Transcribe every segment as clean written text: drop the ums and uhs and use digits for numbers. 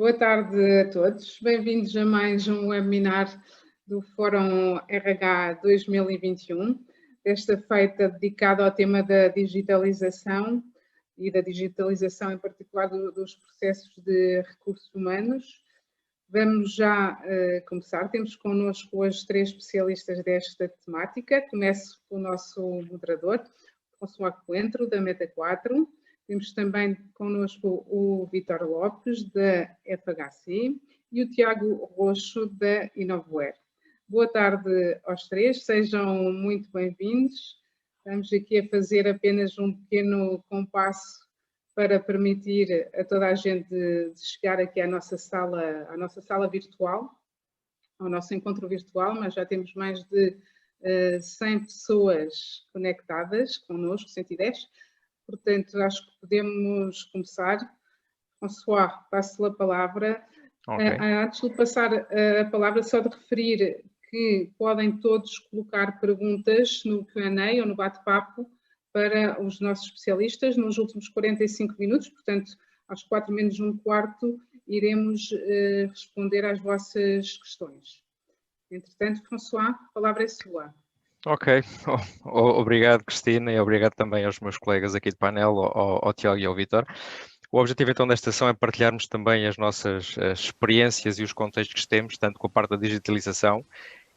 Boa tarde a todos, bem-vindos a mais um webinar do Fórum RH 2021, desta feita dedicado ao tema da digitalização e da digitalização em particular dos processos de recursos humanos. Vamos já começar, temos connosco hoje 3 especialistas desta temática. Começo com o nosso moderador, François Coentro, da Meta 4. Temos também connosco o Vítor Lopes, da FHC, e o Tiago Roxo, da Inovuer. Boa tarde aos 3, sejam muito bem-vindos. Estamos aqui a fazer apenas um pequeno compasso para permitir a toda a gente de chegar aqui à nossa sala virtual, ao nosso encontro virtual, mas já temos mais de 100 pessoas conectadas connosco, 110. Portanto, acho que podemos começar. François, passo-lhe a palavra. Okay. Antes de passar a palavra, só de referir que podem todos colocar perguntas no Q&A ou no bate-papo para os nossos especialistas nos últimos 45 minutos, portanto, às 4 menos um quarto, iremos responder às vossas questões. Entretanto, François, a palavra é sua. Ok, obrigado Cristina e obrigado também aos meus colegas aqui de painel, ao Tiago e ao Vítor. O objetivo então desta sessão é partilharmos também as nossas experiências e os contextos que temos, tanto com a parte da digitalização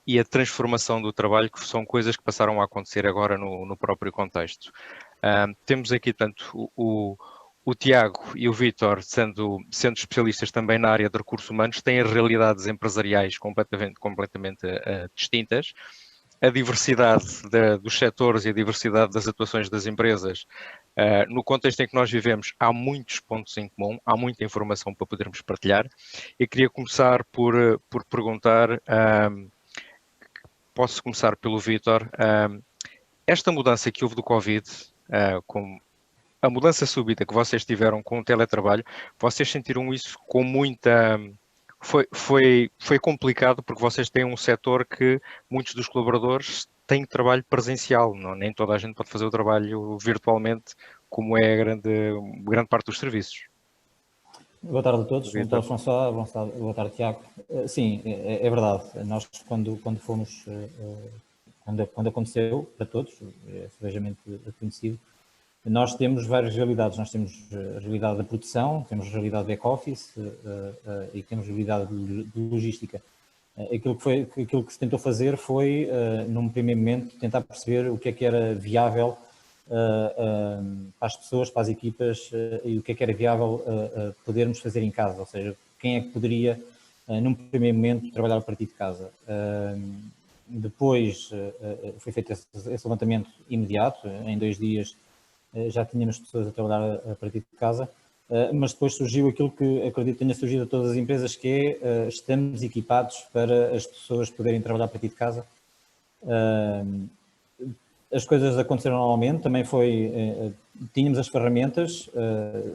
e a transformação do trabalho, que são coisas que passaram a acontecer agora no próprio contexto. Temos aqui tanto o Tiago e o Vítor, sendo especialistas também na área de recursos humanos, têm realidades empresariais completamente distintas. A diversidade dos setores e a diversidade das atuações das empresas, no contexto em que nós vivemos, há muitos pontos em comum, há muita informação para podermos partilhar. Eu queria começar por perguntar, posso começar pelo Vítor, esta mudança que houve do Covid, com a mudança súbita que vocês tiveram com o teletrabalho, vocês sentiram isso com muita... Foi complicado porque vocês têm um setor que muitos dos colaboradores têm trabalho presencial, nem toda a gente pode fazer o trabalho virtualmente, como é a grande parte dos serviços. Boa tarde a todos, boa tarde François, boa tarde Tiago. Sim, é verdade, nós quando aconteceu para todos, é sevejamente conhecido, nós temos várias realidades. Nós temos a realidade da produção, temos a realidade do back-office e temos a realidade de logística. Aquilo que se tentou fazer foi, num primeiro momento, tentar perceber o que é que era viável para as pessoas, para as equipas e o que é que era viável podermos fazer em casa, ou seja, quem é que poderia, num primeiro momento, trabalhar a partir de casa. Depois foi feito esse levantamento imediato, em 2 dias, já tínhamos pessoas a trabalhar a partir de casa, mas depois surgiu aquilo que acredito que tenha surgido a todas as empresas, que é estamos equipados para as pessoas poderem trabalhar a partir de casa. As coisas aconteceram normalmente, também tínhamos as ferramentas,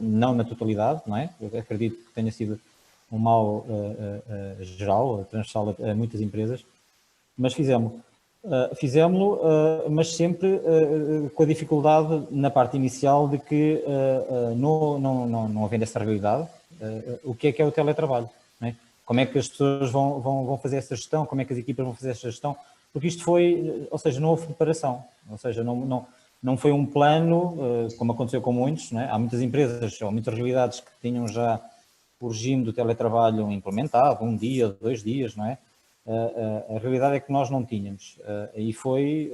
não na totalidade, não é? Eu acredito que tenha sido um mal geral, transversal a muitas empresas, mas fizemos-lo, mas sempre com a dificuldade na parte inicial de que não havendo essa realidade, o que é o teletrabalho, não é? Como é que as pessoas vão fazer essa gestão, como é que as equipas vão fazer essa gestão, porque isto foi, ou seja, não houve preparação, ou seja, não foi um plano, como aconteceu com muitos, não é? Há muitas empresas ou muitas realidades que tinham já o regime do teletrabalho implementado, 1 dia, 2 dias, não é? A realidade é que nós não tínhamos e foi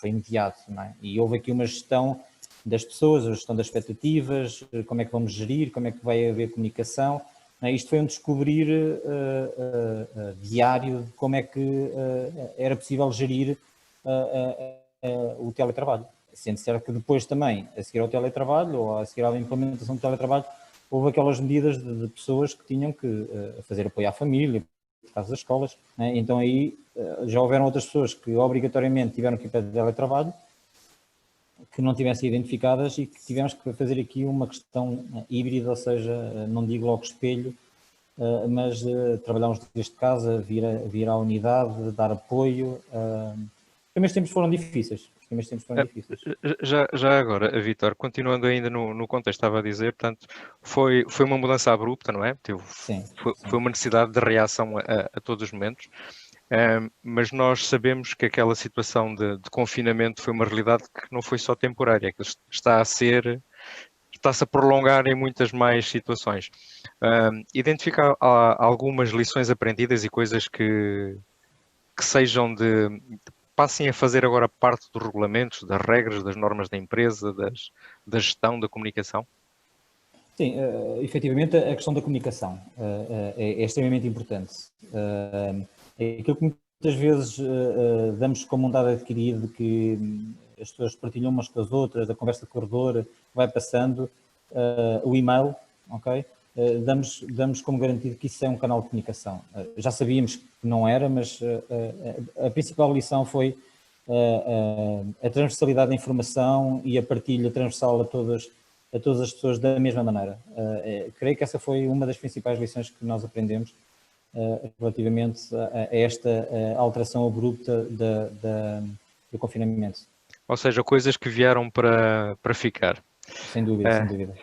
imediato, não é? E houve aqui uma gestão das pessoas, a gestão das expectativas, como é que vamos gerir, como é que vai haver comunicação, não é? Isto foi um descobrir diário de como é que era possível gerir o teletrabalho. Sendo certo que depois também, a seguir ao teletrabalho ou a seguir à implementação do teletrabalho, houve aquelas medidas de pessoas que tinham que fazer apoio à família, por causa das escolas, né? Então aí já houveram outras pessoas que obrigatoriamente tiveram que ir para o teletrabalho, que não tivessem identificadas e que tivemos que fazer aqui uma questão híbrida, ou seja, não digo logo espelho, mas trabalharmos desde casa, vir à unidade, dar apoio. Os primeiros tempos foram difíceis, primeiros tempos foram difíceis. Já agora, Vítor, continuando ainda no contexto, estava a dizer, portanto, foi uma mudança abrupta, não é? Sim. Foi uma necessidade de reação a todos os momentos, mas nós sabemos que aquela situação de confinamento foi uma realidade que não foi só temporária, que está-se a prolongar em muitas mais situações. Identifica algumas lições aprendidas e coisas que sejam passem a fazer agora parte dos regulamentos, das regras, das normas da empresa, da gestão da comunicação? Sim, efetivamente a questão da comunicação é extremamente importante. É aquilo que muitas vezes damos como um dado adquirido, que as pessoas partilham umas com as outras, a conversa de corredor vai passando, o e-mail, ok? Damos como garantido que isso é um canal de comunicação. Já sabíamos que não era, mas a principal lição foi a transversalidade da informação e a partilha transversal a todas as pessoas da mesma maneira. Creio que essa foi uma das principais lições que nós aprendemos relativamente a esta alteração abrupta do confinamento. Ou seja, coisas que vieram para ficar. Sem dúvida, sem dúvida.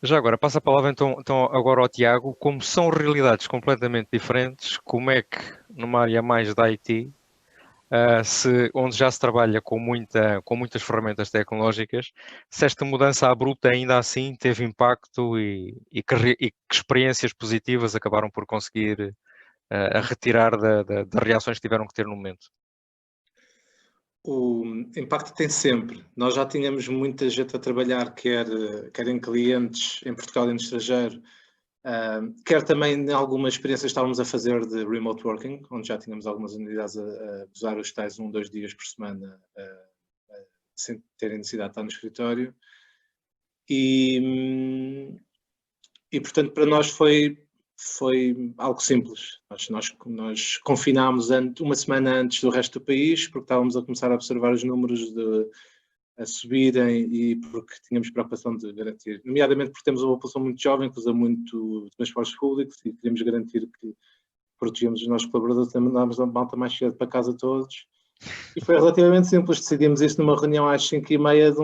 Já agora, passo a palavra então agora ao Tiago. Como são realidades completamente diferentes, como é que numa área mais da IT, onde já se trabalha com muitas ferramentas tecnológicas, se esta mudança abrupta ainda assim teve impacto e que experiências positivas acabaram por conseguir a retirar das reações que tiveram que ter no momento? O impacto tem sempre. Nós já tínhamos muita gente a trabalhar, quer em clientes em Portugal e no estrangeiro, quer também em algumas experiências estávamos a fazer de remote working, onde já tínhamos algumas unidades a usar os tais 1-2 dias por semana sem terem necessidade de estar no escritório. E portanto, para nós foi algo simples. Nós confinámos uma semana antes do resto do país, porque estávamos a começar a observar os números a subirem e porque tínhamos preocupação de garantir, nomeadamente porque temos uma população muito jovem que usa muito transportes públicos e queríamos garantir que protegemos os nossos colaboradores, também mandámos a malta mais cedo para casa todos. E foi relativamente simples, decidimos isto numa reunião às 5h30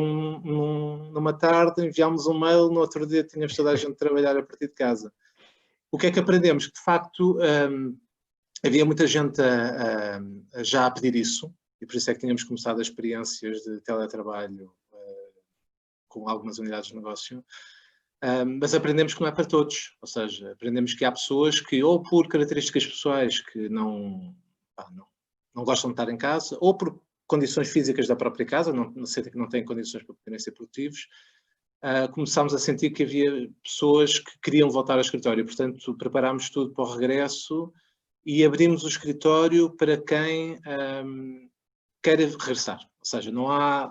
numa tarde, enviámos um mail, no outro dia tínhamos toda a gente a trabalhar a partir de casa. O que é que aprendemos? Que de facto havia muita gente já a pedir isso, e por isso é que tínhamos começado as experiências de teletrabalho com algumas unidades de negócio, mas aprendemos que não é para todos, ou seja, aprendemos que há pessoas que ou por características pessoais que não gostam de estar em casa, ou por condições físicas da própria casa, não sentem que não têm condições para poderem ser produtivos, começámos a sentir que havia pessoas que queriam voltar ao escritório, portanto preparámos tudo para o regresso e abrimos o escritório para quem queira regressar, ou seja, não há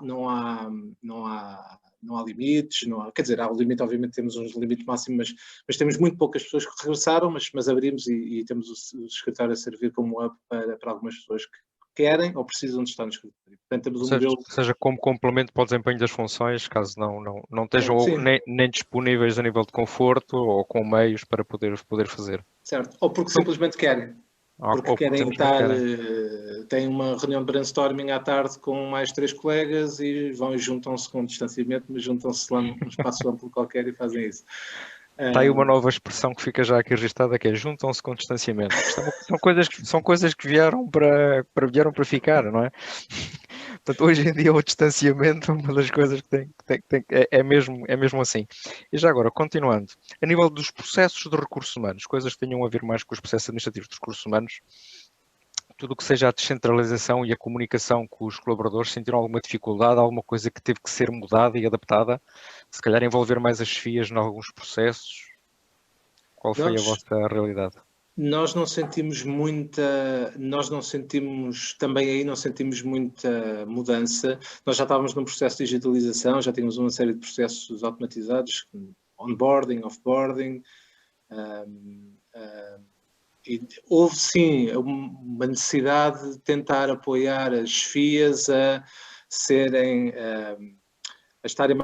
limites, quer dizer, há um limite, obviamente temos uns limites máximos, mas temos muito poucas pessoas que regressaram, mas abrimos e temos o escritório a servir como hub para algumas pessoas que querem ou precisam de estar no escritório. Portanto, temos um modelo... seja como complemento para o desempenho das funções, caso não estejam nem disponíveis a nível de conforto ou com meios para poder fazer. Certo, ou porque simplesmente querem. Porque querem estar, têm uma reunião de brainstorming à tarde com mais 3 colegas e vão e juntam-se com distanciamento, mas juntam-se lá num espaço amplo qualquer e fazem isso. Está aí uma nova expressão que fica já aqui registada, que é juntam-se com distanciamento. São coisas que vieram para ficar, não é? Portanto, hoje em dia o distanciamento é uma das coisas que é mesmo assim. E já agora, continuando, a nível dos processos de recursos humanos, coisas que tenham a ver mais com os processos administrativos de recursos humanos, tudo o que seja a descentralização e a comunicação com os colaboradores, sentiram alguma dificuldade, alguma coisa que teve que ser mudada e adaptada? Se calhar envolver mais as FIAs em alguns processos? Qual foi a vossa realidade? Nós não sentimos também aí não sentimos muita mudança. Nós já estávamos num processo de digitalização, já tínhamos uma série de processos automatizados, onboarding, offboarding, e houve sim uma necessidade de tentar apoiar as FIAs a estarem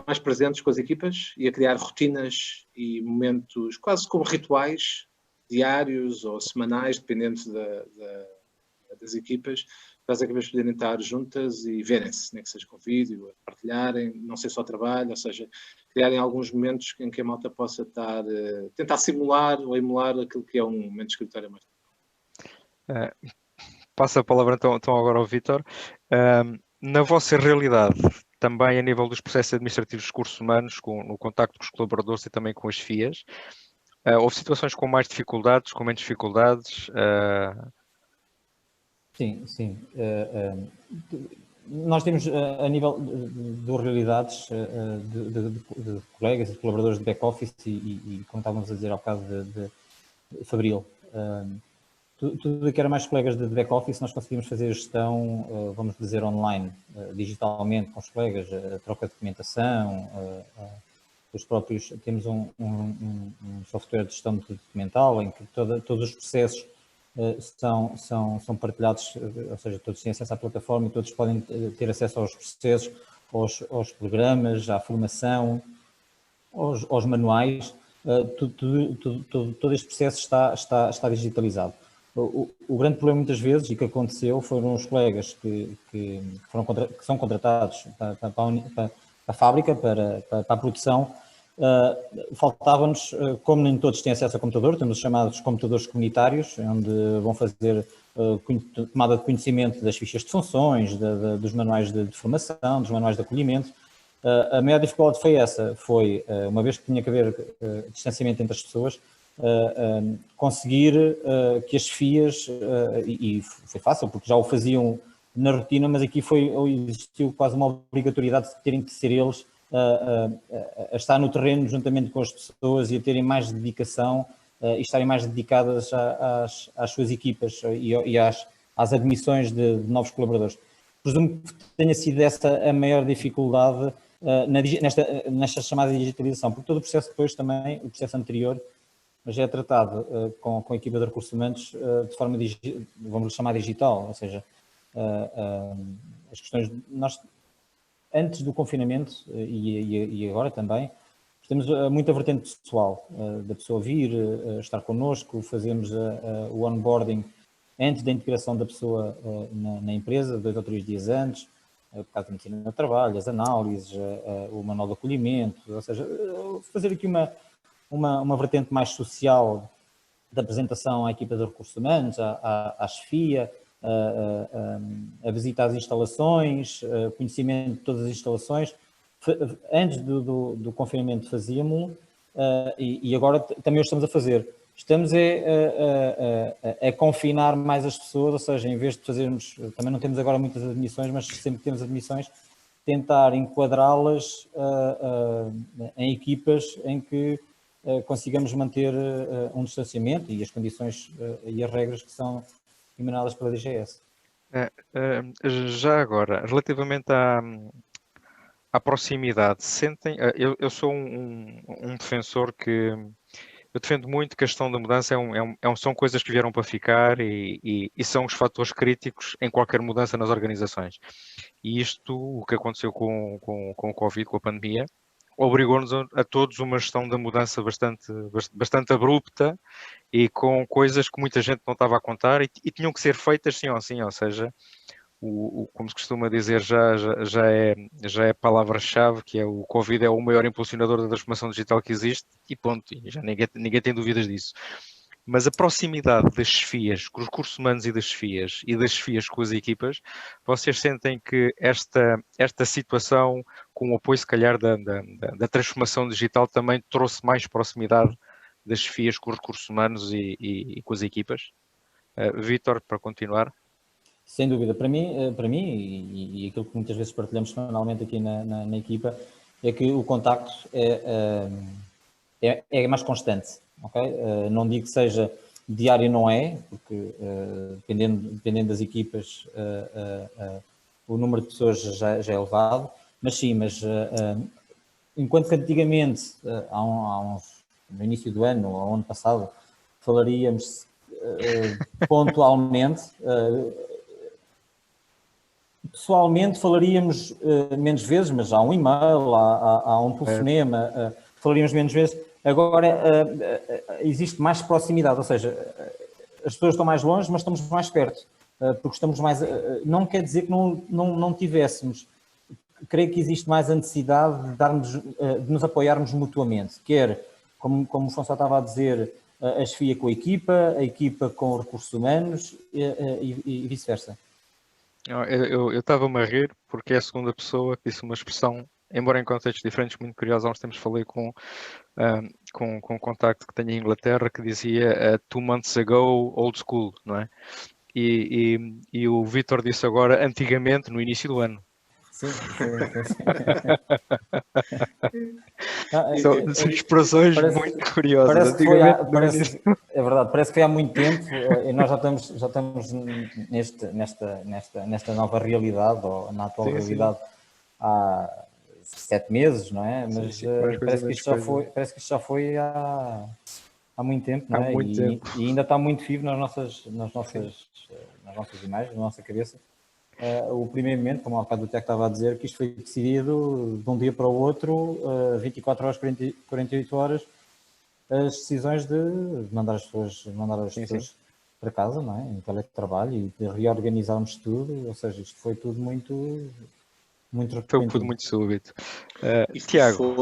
mais presentes com as equipas e a criar rotinas e momentos quase como rituais diários ou semanais, dependendo das equipas, para as equipas poderem estar juntas e verem-se, nem que seja com vídeo, partilharem, não ser só trabalho, ou seja, criarem alguns momentos em que a malta possa estar, tentar simular ou emular aquilo que é um momento de escritório mais. Passo a palavra então agora ao Vítor. Na vossa realidade, também a nível dos processos administrativos de recursos humanos, no contacto com os colaboradores e também com as FIAs, houve situações com mais dificuldades, com menos dificuldades? Sim. Nós temos, a nível de realidades de colegas e de colaboradores de back-office e como estávamos a dizer há bocado de Fabril, tudo que era mais colegas de back-office, nós conseguimos fazer a gestão, vamos dizer, online, digitalmente, com os colegas, a troca de documentação, os próprios, temos um software de gestão documental em que todos os processos são partilhados, ou seja, todos têm acesso à plataforma e todos podem ter acesso aos processos, aos programas, à formação, aos manuais, todo este processo está digitalizado. O grande problema muitas vezes, e que aconteceu, foram os colegas que são contratados para a fábrica, para a produção. Faltava-nos, como nem todos têm acesso a computador, temos os chamados computadores comunitários, onde vão fazer tomada de conhecimento das fichas de funções, dos manuais de formação, dos manuais de acolhimento. A maior dificuldade foi essa, uma vez que tinha que haver distanciamento entre as pessoas, conseguir que as FIAs, e foi fácil porque já o faziam na rotina, mas aqui existiu quase uma obrigatoriedade de terem que ser eles a estar no terreno juntamente com as pessoas e a terem mais dedicação e estarem mais dedicadas às suas equipas e às admissões de novos colaboradores. Presumo que tenha sido essa a maior dificuldade nesta chamada digitalização, porque todo o processo depois também, o processo anterior, já é tratado com a equipa de recursos humanos de forma, vamos chamar digital, ou seja, as questões, nós antes do confinamento e agora também, temos muita vertente pessoal, da pessoa vir, estar connosco, fazemos o onboarding antes da integração da pessoa na empresa, 2 ou 3 dias antes, por causa da medicina do trabalho, as análises, o manual de acolhimento, ou seja, fazer aqui uma vertente mais social da apresentação à equipa de recursos humanos, à chefia, a visita às instalações, conhecimento de todas as instalações. Antes do confinamento fazíamos e agora também o estamos a fazer. Estamos a confinar mais as pessoas, ou seja, em vez de fazermos, também não temos agora muitas admissões, mas sempre que temos admissões, tentar enquadrá-las em equipas em que consigamos manter um distanciamento e as condições e as regras que são emanadas pela DGS. Já agora, relativamente à proximidade, sentem, eu sou um defensor que eu defendo muito que a gestão da mudança são coisas que vieram para ficar e são os fatores críticos em qualquer mudança nas organizações. E isto, o que aconteceu com o Covid, com a pandemia, obrigou-nos a todos uma gestão da mudança bastante abrupta e com coisas que muita gente não estava a contar e tinham que ser feitas sim ou sim, ou seja, como se costuma dizer, já é a palavra-chave, que é o Covid é o maior impulsionador da transformação digital que existe e ponto, e já ninguém tem dúvidas disso. Mas a proximidade das FIAs, com os recursos humanos e das FIAs com as equipas, vocês sentem que esta situação, com o apoio se calhar da transformação digital, também trouxe mais proximidade das FIAs com os recursos humanos e com as equipas? Vítor, para continuar. Sem dúvida, para mim e aquilo que muitas vezes partilhamos semanalmente aqui na equipa, é que o contacto é mais constante, ok? Não digo que seja diário, não é, porque dependendo das equipas o número de pessoas já é elevado, mas sim, enquanto que antigamente, no início do ano ou ano passado, falaríamos pontualmente, pessoalmente falaríamos menos vezes, mas há um e-mail, há um telefonema, falaríamos menos vezes. Agora existe mais proximidade, ou seja, as pessoas estão mais longe, mas estamos mais perto. porque estamos mais... Não quer dizer que não tivéssemos. Creio que existe mais a necessidade de nos apoiarmos mutuamente, quer, como o Fonso estava a dizer, a chefia com a equipa com recursos humanos e vice-versa. Eu estava-me a rir porque é a segunda pessoa que disse uma expressão, embora em contextos diferentes, muito curiosa. Há uns tempos falei com um contacto que tenho em Inglaterra que dizia 2 months ago, old school, não é? E o Vítor disse agora, antigamente, no início do ano. Sim. São expressões muito curiosas. É verdade, parece que foi há muito tempo e nós já estamos nesta nova realidade, ou na atual realidade, há 7 meses, não é? Mas parece que isto já foi há muito tempo, não é? E ainda está muito vivo nas nossas imagens, na nossa cabeça. O primeiro momento, como há bocado o Tiago estava a dizer, que isto foi decidido de um dia para o outro, 24 horas, 48 horas, as decisões de mandar as pessoas para casa, não é? Em teletrabalho, e de reorganizarmos tudo, ou seja, isto foi tudo muito repentino. Foi tudo muito súbito. Tiago.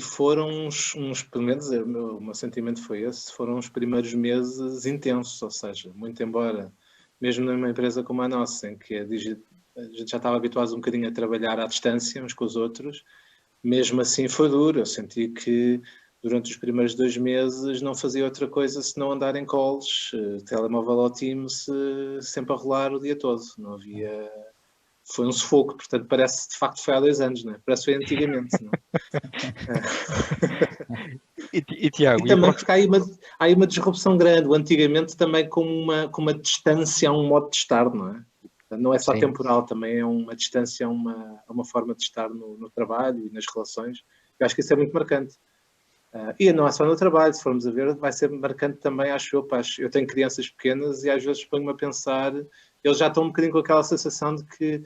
Foram uns, pelo menos o meu sentimento foi esse, foram os primeiros meses intensos, ou seja, muito embora, mesmo numa empresa como a nossa, em que a gente já estava habituado um bocadinho a trabalhar à distância uns com os outros, mesmo assim foi duro. Eu senti que durante os primeiros 2 meses não fazia outra coisa senão andar em calls, telemóvel ao Teams, sempre a rolar o dia todo. Não havia... Foi um sufoco, portanto parece de facto foi há 2 anos, não é? Parece que foi antigamente, não é? Tiago, e também porque há aí uma disrupção grande, o antigamente também com uma distância a um modo de estar, não é? Não é só temporal, também é uma distância a uma forma de estar no trabalho e nas relações. Eu acho que isso é muito marcante. E não é só no trabalho, se formos a ver, vai ser marcante também, acho eu. Eu tenho crianças pequenas e às vezes ponho-me a pensar, eles já estão um bocadinho com aquela sensação de que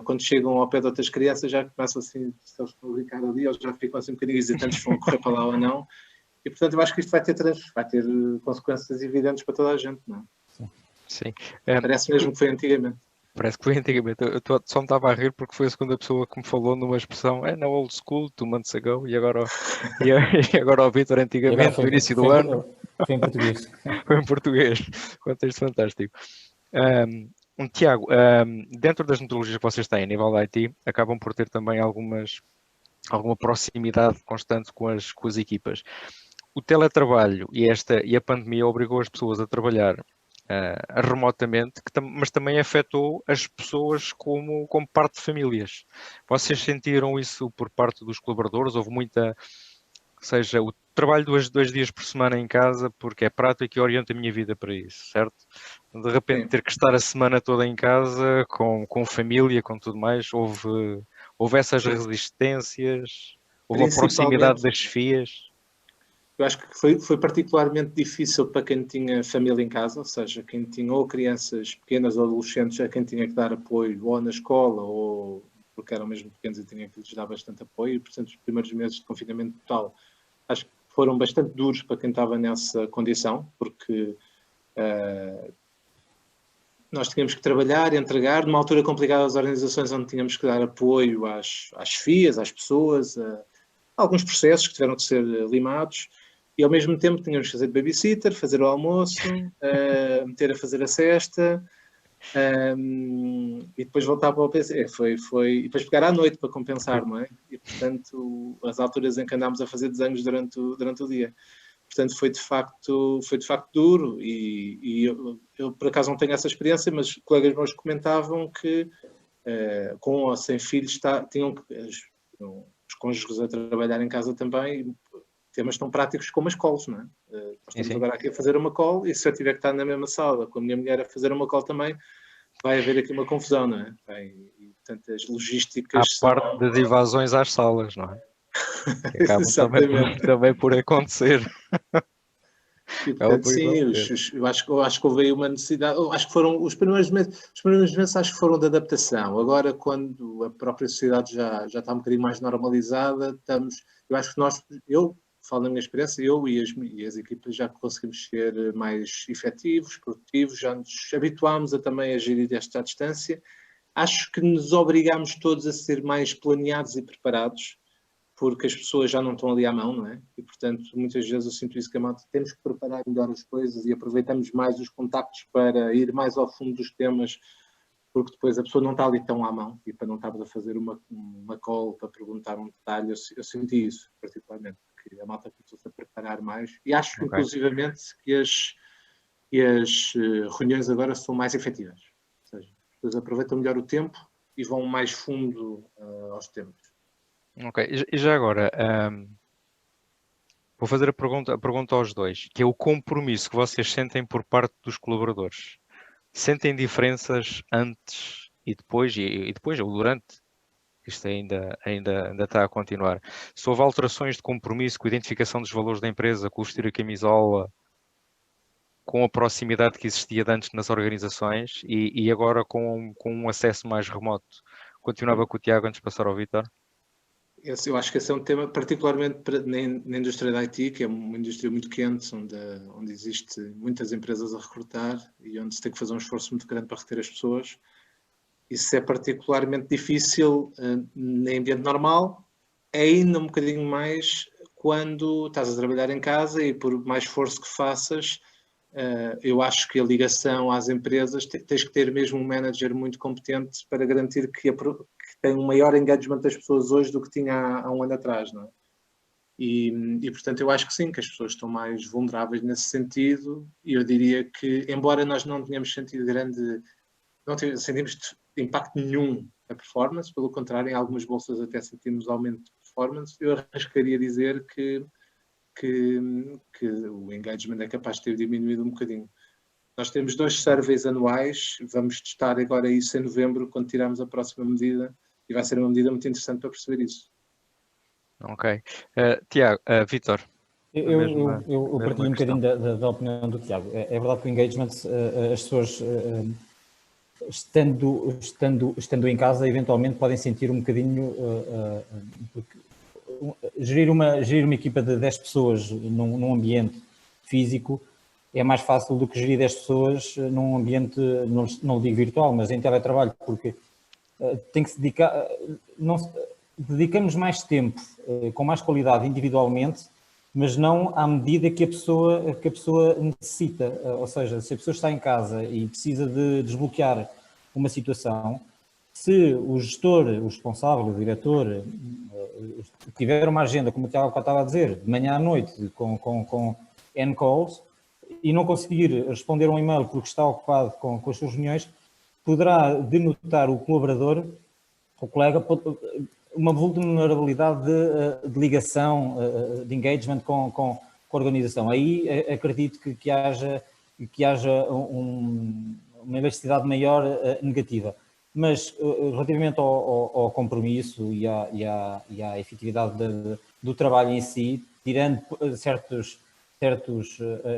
quando chegam ao pé de outras crianças já começam assim, se eles estão a brincar ali, eles já ficam assim um bocadinho hesitantes se vão correr para lá ou não. E portanto eu acho que isto vai ter consequências evidentes para toda a gente, não é? Sim. Parece mesmo que foi antigamente. Parece que foi antigamente. Eu só me estava a rir porque foi a segunda pessoa que me falou numa expressão, na old school, 2 months ago, e agora o Vítor antigamente, no início do ano. Foi em português. Foi em português. Contexto fantástico. Tiago, dentro das metodologias que vocês têm a nível da IT, acabam por ter também alguma proximidade constante com as equipas. O teletrabalho e a pandemia obrigou as pessoas a trabalhar remotamente, mas também afetou as pessoas como parte de famílias. Vocês sentiram isso por parte dos colaboradores? Houve muita... Ou seja, o trabalho 2 dias por semana em casa porque é prático e orienta a minha vida para isso, certo? De repente ter que estar a semana toda em casa, com família, com tudo mais, houve essas resistências, houve a proximidade das chefias. Eu acho que foi particularmente difícil para quem tinha família em casa, ou seja, quem tinha ou crianças pequenas ou adolescentes a quem tinha que dar apoio ou na escola ou porque eram mesmo pequenos e tinha que lhes dar bastante apoio. E, portanto, os primeiros meses de confinamento total acho que foram bastante duros para quem estava nessa condição, porque nós tínhamos que trabalhar e entregar numa altura complicada às organizações onde tínhamos que dar apoio às FIAs, às pessoas, a alguns processos que tiveram de ser limados. E ao mesmo tempo tínhamos que fazer de babysitter, fazer o almoço, meter a fazer a cesta e depois voltar para o PC. E depois pegar à noite para compensar, não é? E portanto, as alturas em que andámos a fazer desenhos durante o dia. Portanto, foi de facto duro e eu por acaso não tenho essa experiência, mas colegas meus comentavam que com ou sem filhos tinham os cônjuges a trabalhar em casa também, temas tão práticos como as calls, não é? Nós estamos agora aqui a fazer uma call e se eu tiver que estar na mesma sala com a minha mulher a fazer uma call também, vai haver aqui uma confusão, não é? E portanto, as logísticas parte das invasões às salas, não é? Que acabam também por acontecer. E, portanto, sim, eu acho que houve aí uma necessidade, acho que foram os primeiros meses acho que foram de adaptação. Agora, quando a própria sociedade já está um bocadinho mais normalizada, eu acho que eu falo na minha experiência, eu e as equipas já conseguimos ser mais efetivos, produtivos, já nos habituámos também a gerir esta distância. Acho que nos obrigamos todos a ser mais planeados e preparados, porque as pessoas já não estão ali à mão, não é? E, portanto, muitas vezes eu sinto isso que a malta, temos que preparar melhor as coisas e aproveitamos mais os contactos para ir mais ao fundo dos temas, porque depois a pessoa não está ali tão à mão e para não estarmos a fazer uma call para perguntar um detalhe, eu senti isso particularmente, que a malta começou-se a preparar mais e acho inclusivamente que as reuniões agora são mais efetivas, ou seja, as pessoas aproveitam melhor o tempo e vão mais fundo aos temas. Ok, e já agora, vou fazer a pergunta aos dois, que é o compromisso que vocês sentem por parte dos colaboradores. Sentem diferenças antes e depois ou durante? Isto ainda está a continuar. Se houve alterações de compromisso com a identificação dos valores da empresa, com o vestir a camisola, com a proximidade que existia de antes nas organizações e agora com um acesso mais remoto. Continuava com o Tiago antes de passar ao Vítor. Eu acho que esse é um tema, particularmente na indústria da IT, que é uma indústria muito quente, onde existe muitas empresas a recrutar e onde se tem que fazer um esforço muito grande para reter as pessoas. Isso é particularmente difícil em ambiente normal, é ainda um bocadinho mais quando estás a trabalhar em casa e por mais esforço que faças, eu acho que a ligação às empresas, tens que ter mesmo um manager muito competente para garantir que tem um maior engagement das pessoas hoje do que tinha há um ano atrás, não é? E, portanto, eu acho que sim, que as pessoas estão mais vulneráveis nesse sentido e eu diria que, embora nós não tenhamos sentido não sentimos impacto nenhum na performance, pelo contrário, em algumas bolsas até sentimos aumento de performance, eu arriscaria dizer que o engagement é capaz de ter diminuído um bocadinho. Nós temos 2 surveys anuais, vamos testar agora isso em novembro, quando tirarmos a próxima medida, e vai ser uma medida muito interessante para perceber isso. Ok. Tiago, Vítor. Eu partilho um bocadinho da opinião do Tiago. É verdade que o engagement, as pessoas, estando em casa, eventualmente podem sentir um bocadinho... porque gerir uma equipa de 10 pessoas num ambiente físico é mais fácil do que gerir 10 pessoas num ambiente, não digo virtual, mas em teletrabalho, porque tem que se dedicar, dedicamos mais tempo, com mais qualidade individualmente, mas não à medida que a pessoa necessita. Ou seja, se a pessoa está em casa e precisa de desbloquear uma situação, se o gestor, o responsável, o diretor, tiver uma agenda, como o Tiago estava a dizer, de manhã à noite, com N calls, e não conseguir responder um e-mail porque está ocupado com as suas reuniões, poderá denotar o colaborador, o colega, uma vulnerabilidade de ligação, de engagement com a organização. Aí acredito que haja uma elasticidade maior negativa. Mas relativamente ao compromisso e à efetividade do trabalho em si, tirando certos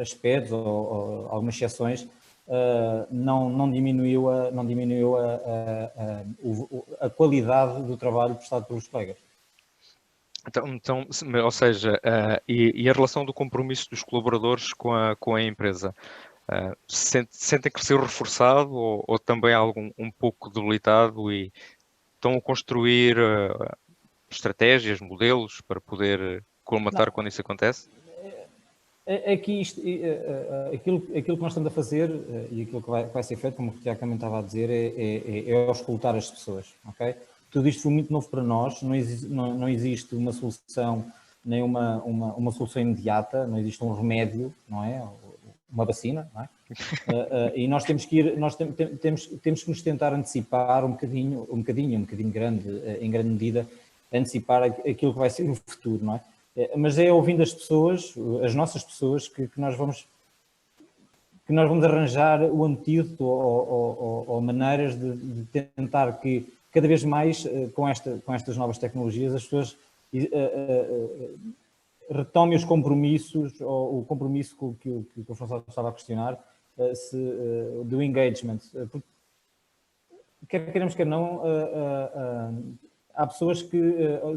aspectos ou algumas exceções, não diminuiu a qualidade do trabalho prestado pelos colegas. Então, ou seja, e a relação do compromisso dos colaboradores com a empresa? Sentem que ser reforçado ou também algo um pouco debilitado e estão a construir estratégias, modelos para poder colmatar quando isso acontece? É que aquilo que nós estamos a fazer e aquilo que vai ser feito, como o Tiago também estava a dizer, é auscultar as pessoas, ok? Tudo isto foi muito novo para nós, não existe uma solução, nem uma solução imediata, não existe um remédio, não é? Uma vacina, não é? E nós temos que nos tentar antecipar um bocadinho grande, em grande medida, antecipar aquilo que vai ser o futuro, não é? Mas é ouvindo as pessoas, as nossas pessoas, que nós vamos arranjar o antídoto ou maneiras de tentar que cada vez mais com estas novas tecnologias as pessoas retomem os compromissos, ou o compromisso que o François estava a questionar, do engagement. Porque, quer queremos, quer não, há pessoas que,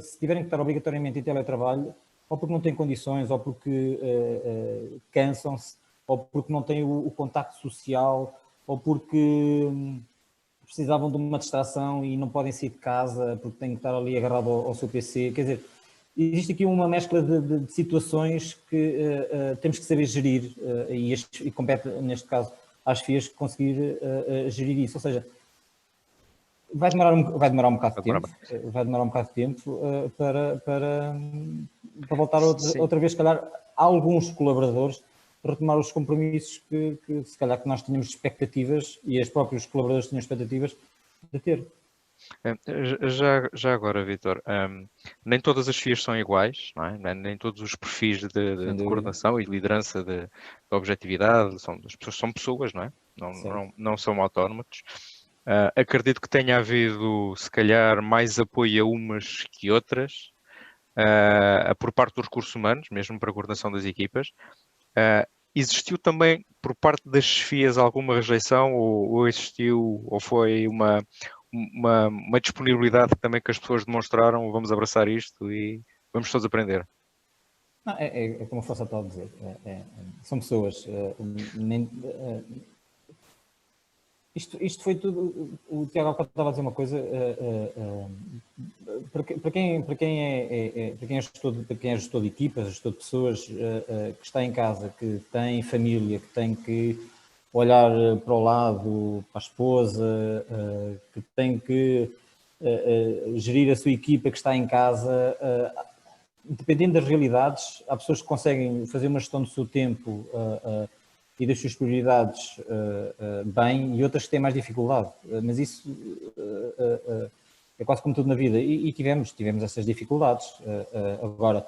se tiverem que estar obrigatoriamente em teletrabalho, ou porque não têm condições, ou porque cansam-se, ou porque não têm o contacto social, ou porque precisavam de uma distração e não podem sair de casa porque têm que estar ali agarrado ao seu PC. Quer dizer, existe aqui uma mescla de situações que temos que saber gerir e compete, neste caso, às FIAs conseguir gerir isso. Ou seja, vai demorar um bocado de tempo para voltar outra vez, se calhar, alguns colaboradores retomar os compromissos que se calhar que nós tínhamos expectativas e os próprios colaboradores tinham expectativas de ter. Já agora, Vítor, nem todas as FIAs são iguais, não é? Nem todos os perfis de coordenação e de liderança de objetividade, as pessoas são pessoas, não é? Não são autónomos. Acredito que tenha havido, se calhar, mais apoio a umas que outras, por parte dos recursos humanos, mesmo para a coordenação das equipas. Existiu também, por parte das FIAs, alguma rejeição ou existiu, ou foi uma disponibilidade também que as pessoas demonstraram, vamos abraçar isto e vamos todos aprender? Não, é como a Força está a dizer, são pessoas, isto foi tudo, o Tiago estava a dizer uma coisa, para quem é gestor de equipas, gestor de pessoas, que está em casa, que tem família, que tem que olhar para o lado, para a esposa, que tem que gerir a sua equipa que está em casa, dependendo das realidades, há pessoas que conseguem fazer uma gestão do seu tempo e das suas prioridades bem, e outras que têm mais dificuldade, mas isso é quase como tudo na vida, e tivemos essas dificuldades. Agora,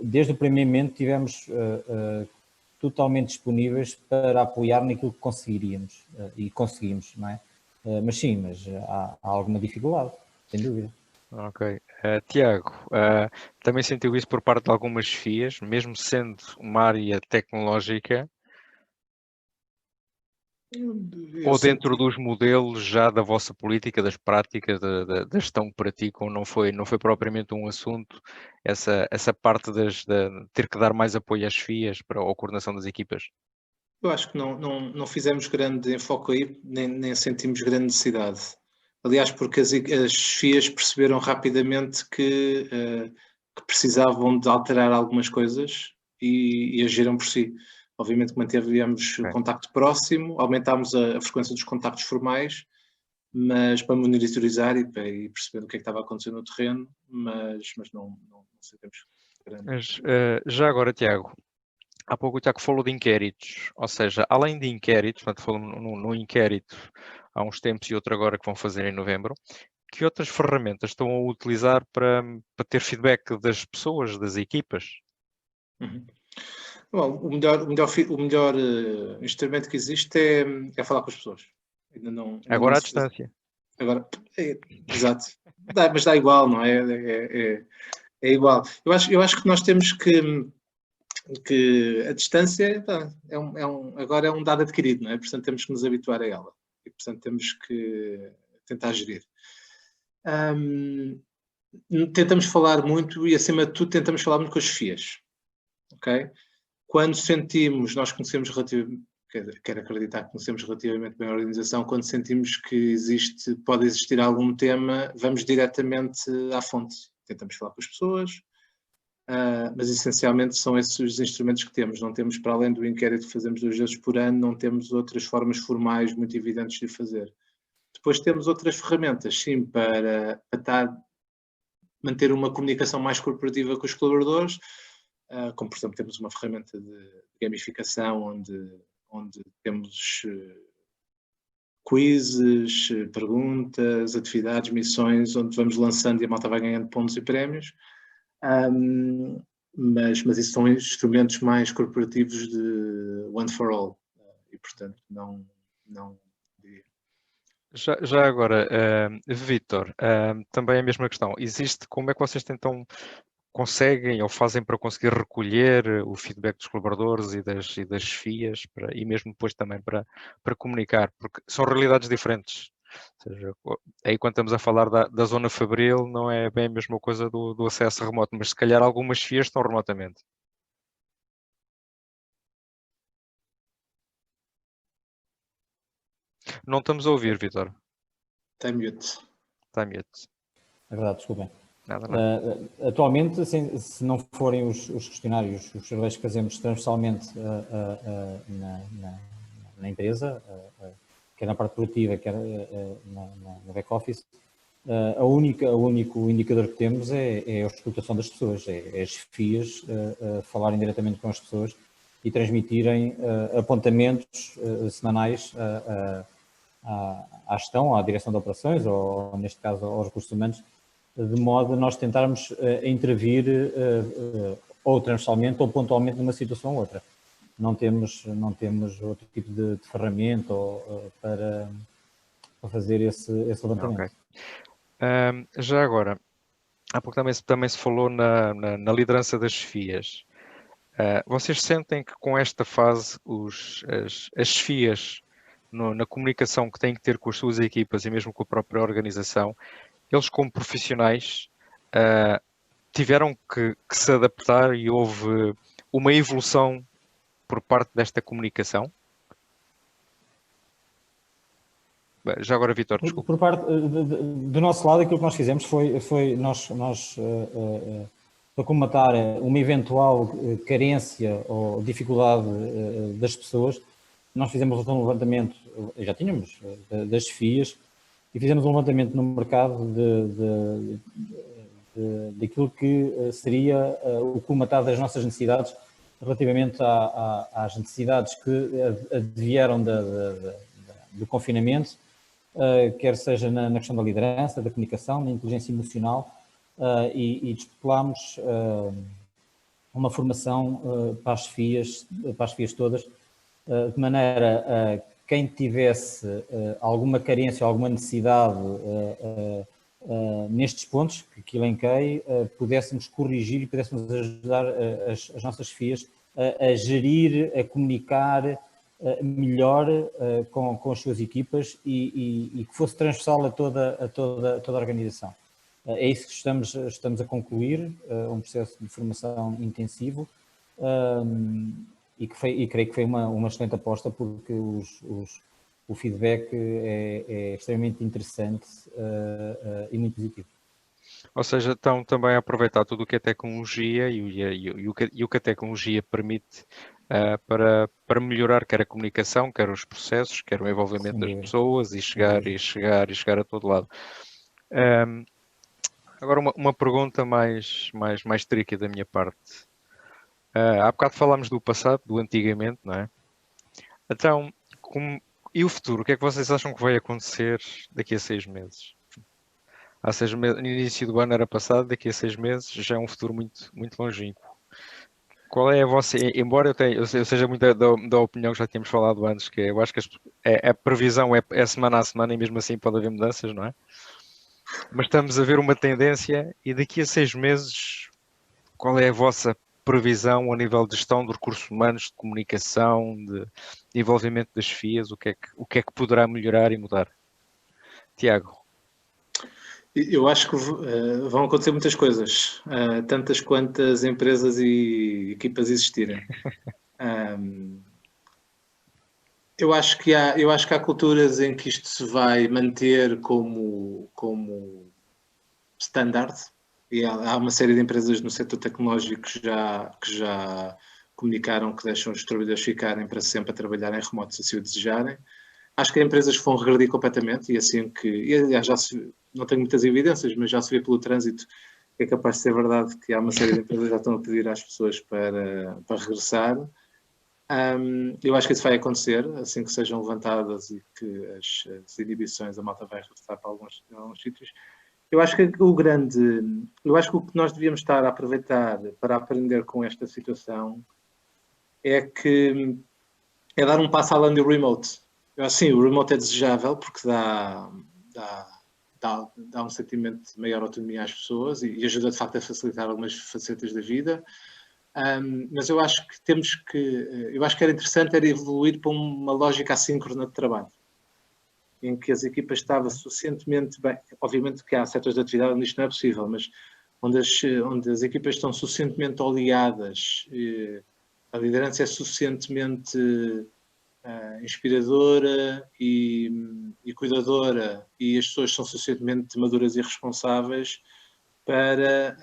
desde o primeiro momento tivemos totalmente disponíveis para apoiar naquilo que conseguiríamos, e conseguimos, não é? Mas há alguma dificuldade, sem dúvida. Ok. Tiago, também sentiu isso por parte de algumas FIAs, mesmo sendo uma área tecnológica, ou dentro dos modelos já da vossa política, das práticas, da gestão que praticam, não foi propriamente um assunto, essa parte de ter que dar mais apoio às FIAs para a coordenação das equipas? Eu acho que não fizemos grande enfoque aí, nem sentimos grande necessidade. Aliás, porque as FIAs perceberam rapidamente que precisavam de alterar algumas coisas e agiram por si. Obviamente que mantivemos o contacto próximo, aumentámos a frequência dos contactos formais, mas para monitorizar e perceber o que é que estava acontecendo no terreno, mas não sabemos. Mas, já agora, Tiago, há pouco o Tiago falou de inquéritos, ou seja, além de inquéritos, portanto falou num inquérito há uns tempos e outro agora que vão fazer em novembro, que outras ferramentas estão a utilizar para ter feedback das pessoas, das equipas? Bom, o melhor instrumento que existe é falar com as pessoas. Agora à distância. Agora, exato. Mas dá igual, não é? É igual. Eu acho que nós temos que a distância agora é um dado adquirido, não é? Portanto, temos que nos habituar a ela. E, portanto, temos que tentar gerir. Tentamos falar muito e, acima de tudo, tentamos falar muito com as FIAs. Ok? Quando sentimos, nós conhecemos relativamente, quero acreditar que conhecemos relativamente bem a organização, quando sentimos que pode existir algum tema, vamos diretamente à fonte. Tentamos falar com as pessoas, mas essencialmente são esses os instrumentos que temos. Não temos, para além do inquérito que fazemos 2 vezes por ano, não temos outras formas formais muito evidentes de o fazer. Depois temos outras ferramentas, sim, para manter uma comunicação mais corporativa com os colaboradores, como, por exemplo, temos uma ferramenta de gamificação onde temos quizzes, perguntas, atividades, missões, onde vamos lançando e a malta vai ganhando pontos e prémios. Mas isso são instrumentos mais corporativos de one for all. E, portanto, não diria. Já agora, Vítor, também a mesma questão. Como é que vocês conseguem ou fazem para conseguir recolher o feedback dos colaboradores e das FIAs e mesmo depois também para comunicar? Porque são realidades diferentes. Ou seja, aí quando estamos a falar da zona fabril, não é bem a mesma coisa do acesso remoto, mas se calhar algumas FIAs estão remotamente. Não estamos a ouvir, Vitor. Está mute. Está mute. É verdade, desculpem. Nada. Atualmente, se não forem os questionários, os surveys que fazemos transversalmente na empresa, quer na parte produtiva, quer no back-office, o único indicador que temos é a escutação das pessoas, é as FIAs falarem diretamente com as pessoas e transmitirem apontamentos semanais à gestão, à direção de operações, ou neste caso aos recursos humanos, de modo a nós tentarmos intervir ou transversalmente ou pontualmente numa situação ou outra. Não temos outro tipo de ferramenta para fazer esse levantamento. Okay. Já agora, há pouco também se falou na liderança das FIAs. Vocês sentem que com esta fase as FIAs na comunicação que têm que ter com as suas equipas e mesmo com a própria organização, eles como profissionais tiveram que se adaptar e houve uma evolução por parte desta comunicação? Já agora, Vitor, desculpa. Por parte do nosso lado, aquilo que nós fizemos foi nós para combatar uma eventual carência ou dificuldade das pessoas, nós fizemos um levantamento, já tínhamos, das FIAs, e fizemos um levantamento no mercado daquilo que seria o colmatar das nossas necessidades relativamente às necessidades que advieram do confinamento, quer seja na questão da liderança, da comunicação, da inteligência emocional, e despolámos uma formação para as FIAs todas, de maneira a quem tivesse alguma carência, alguma necessidade nestes pontos que elenquei, pudéssemos corrigir e pudéssemos ajudar as nossas FIAs a gerir, a comunicar melhor com as suas equipas e que fosse transversal a toda a organização. É isso que estamos a concluir, um processo de formação intensivo, e creio que foi uma excelente aposta, porque o feedback é extremamente interessante e muito positivo. Ou seja, estão também a aproveitar tudo o que é tecnologia e o que a tecnologia permite para melhorar quer a comunicação, quer os processos, quer o envolvimento das pessoas e chegar a todo lado. Agora uma pergunta mais tricky da minha parte. Há bocado falámos do passado, do antigamente, não é? Então, e o futuro? O que é que vocês acham que vai acontecer daqui a 6 meses? Há 6 meses, no início do ano era passado, daqui a 6 meses já é um futuro muito, muito longínquo. Qual é a vossa... Embora eu seja muito da opinião que já tínhamos falado antes, que eu acho que a previsão é semana a semana e mesmo assim pode haver mudanças, não é? Mas estamos a ver uma tendência e daqui a 6 meses, qual é a vossa previsão a nível de gestão de recursos humanos, de comunicação, de envolvimento das FIAs? O que é que poderá melhorar e mudar? Tiago. Eu acho que vão acontecer muitas coisas, tantas quantas empresas e equipas existirem. Eu acho que há culturas em que isto se vai manter como standard, e há uma série de empresas no setor tecnológico que já comunicaram que deixam os trabalhadores ficarem para sempre a trabalhar em remoto se o desejarem. Acho que há empresas que vão regredir completamente, e aliás, não tenho muitas evidências, mas já se vê pelo trânsito que é capaz de ser verdade que há uma série de empresas que já estão a pedir às pessoas para regressar. Eu acho que isso vai acontecer assim que sejam levantadas e que as inibições, a malta vai regressar para alguns sítios. Eu acho que o que nós devíamos estar a aproveitar para aprender com esta situação é dar um passo além do remote. Sim, o remote é desejável porque dá um sentimento de maior autonomia às pessoas e ajuda de facto a facilitar algumas facetas da vida. Mas eu acho que era interessante evoluir para uma lógica assíncrona de trabalho. em que as equipas estavam suficientemente bem, obviamente que há setores de atividade onde isto não é possível, mas onde as equipas estão suficientemente oleadas, a liderança é suficientemente inspiradora e cuidadora, e as pessoas são suficientemente maduras e responsáveis para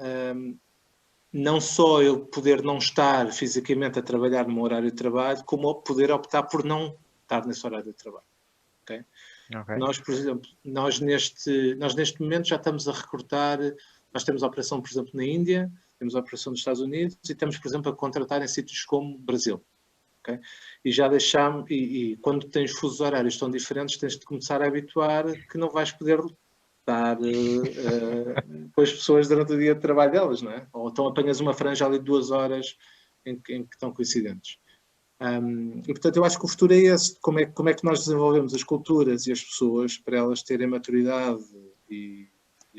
não só eu poder não estar fisicamente a trabalhar no horário de trabalho, como poder optar por não estar nesse horário de trabalho. Okay? Okay. Nós, por exemplo, nós neste momento já estamos a recrutar, nós temos a operação, por exemplo, na Índia, temos a operação nos Estados Unidos e estamos, por exemplo, a contratar em sítios como Brasil. Okay? E já deixámos, e quando tens fusos horários tão diferentes, tens de começar a habituar que não vais poder estar com as pessoas durante o dia de trabalho delas, não é? Ou então apanhas uma franja ali de 2 horas em que estão coincidentes. E portanto eu acho que o futuro é esse, como é que nós desenvolvemos as culturas e as pessoas para elas terem maturidade e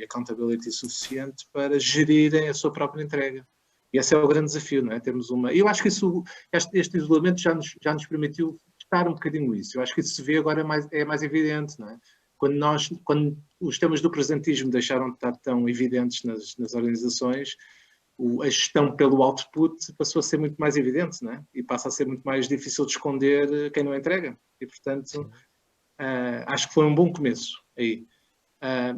accountability suficiente para gerirem a sua própria entrega. E esse é o grande desafio, não é? Termos uma... Eu acho que este isolamento já nos permitiu testar um bocadinho isso. Eu acho que isso se vê agora é mais evidente, não é? Quando os temas do presentismo deixaram de estar tão evidentes nas organizações, a gestão pelo output passou a ser muito mais evidente, não é? E passa a ser muito mais difícil de esconder quem não entrega. E, portanto, acho que foi um bom começo aí.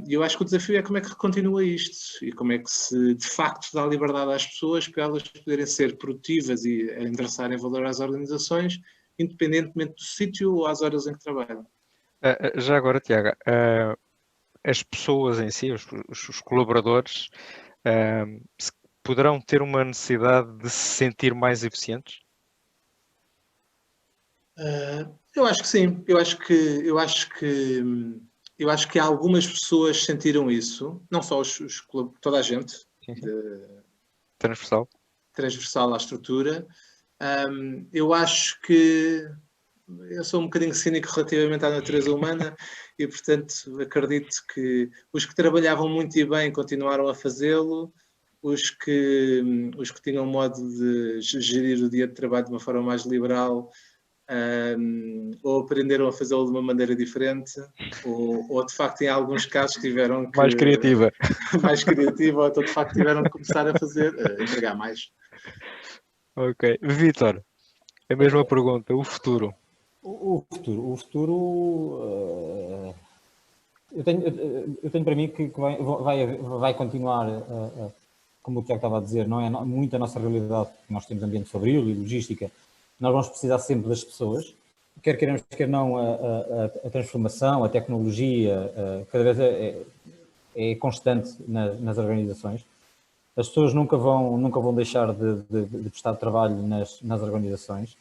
E eu acho que o desafio é como é que continua isto e como é que se, de facto, dá liberdade às pessoas para elas poderem ser produtivas e endereçarem valor às organizações, independentemente do sítio ou às horas em que trabalham. Já agora, Tiago, as pessoas em si, os colaboradores, poderão ter uma necessidade de se sentir mais eficientes? Eu acho que sim. Eu acho que algumas pessoas sentiram isso, não só toda a gente, transversal à estrutura. Eu acho que eu sou um bocadinho cínico relativamente à natureza humana e, portanto, acredito que os que trabalhavam muito e bem continuaram a fazê-lo, os que tinham modo de gerir o dia de trabalho de uma forma mais liberal ou aprenderam a fazê-lo de uma maneira diferente, ou de facto em alguns casos tiveram que... Mais criativa. mais criativa, ou então de facto tiveram que começar a entregar mais. Ok. Vítor, a mesma pergunta, o futuro. O futuro eu tenho para mim que vai continuar, como o Tiago estava a dizer, não é muito a nossa realidade, porque nós temos ambiente fabril e logística, nós vamos precisar sempre das pessoas, quer queiramos, quer não, a transformação, a tecnologia, cada vez é constante nas organizações. As pessoas nunca vão deixar de prestar trabalho nas organizações.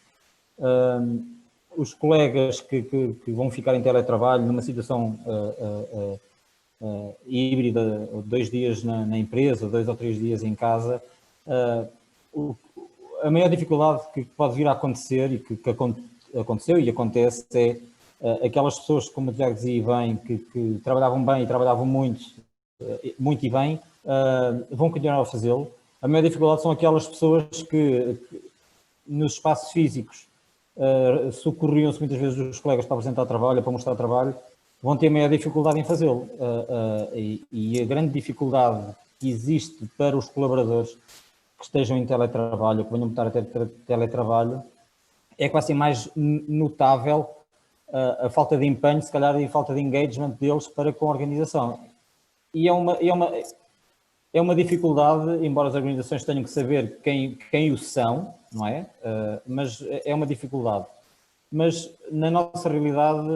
Os colegas que vão ficar em teletrabalho numa situação híbrida, 2 dias na empresa, 2 ou 3 dias em casa, a maior dificuldade que pode vir a acontecer e que aconteceu e acontece é aquelas pessoas, como o Tiago dizia bem, que trabalhavam bem e trabalhavam muito e bem, vão continuar a fazê-lo. A maior dificuldade são aquelas pessoas que nos espaços físicos socorriam-se muitas vezes os colegas para apresentar trabalho, para mostrar trabalho, vão ter maior dificuldade em fazê-lo. E a grande dificuldade que existe para os colaboradores que estejam em teletrabalho, que venham estar a ter teletrabalho, é que vai ser mais notável a falta de empenho, se calhar, e a falta de engagement deles para com a organização. E é uma dificuldade, embora as organizações tenham que saber quem o são, não é? Mas é uma dificuldade. Mas na nossa realidade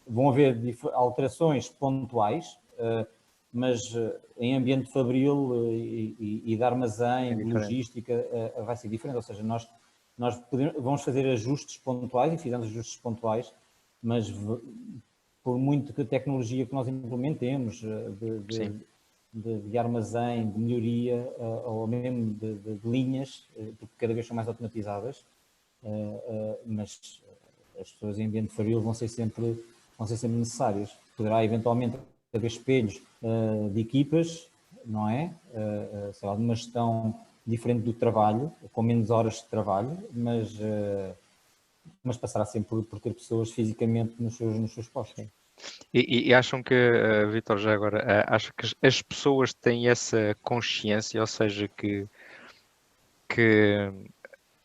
vão haver alterações pontuais, mas em ambiente fabril e de armazém, de logística, vai ser diferente. Ou seja, nós vamos fazer ajustes pontuais e fizemos ajustes pontuais, mas por muito que a tecnologia que nós implementemos de armazém, de melhoria ou mesmo de linhas, porque cada vez são mais automatizadas, mas as pessoas em ambiente fabril vão ser sempre necessárias. Poderá eventualmente haver espelhos de equipas, não é? Sei lá, de uma gestão diferente do trabalho, com menos horas de trabalho, mas mas passará sempre por ter pessoas fisicamente nos seus postos. E acham que, Vítor, já agora, acha que as pessoas têm essa consciência, ou seja, que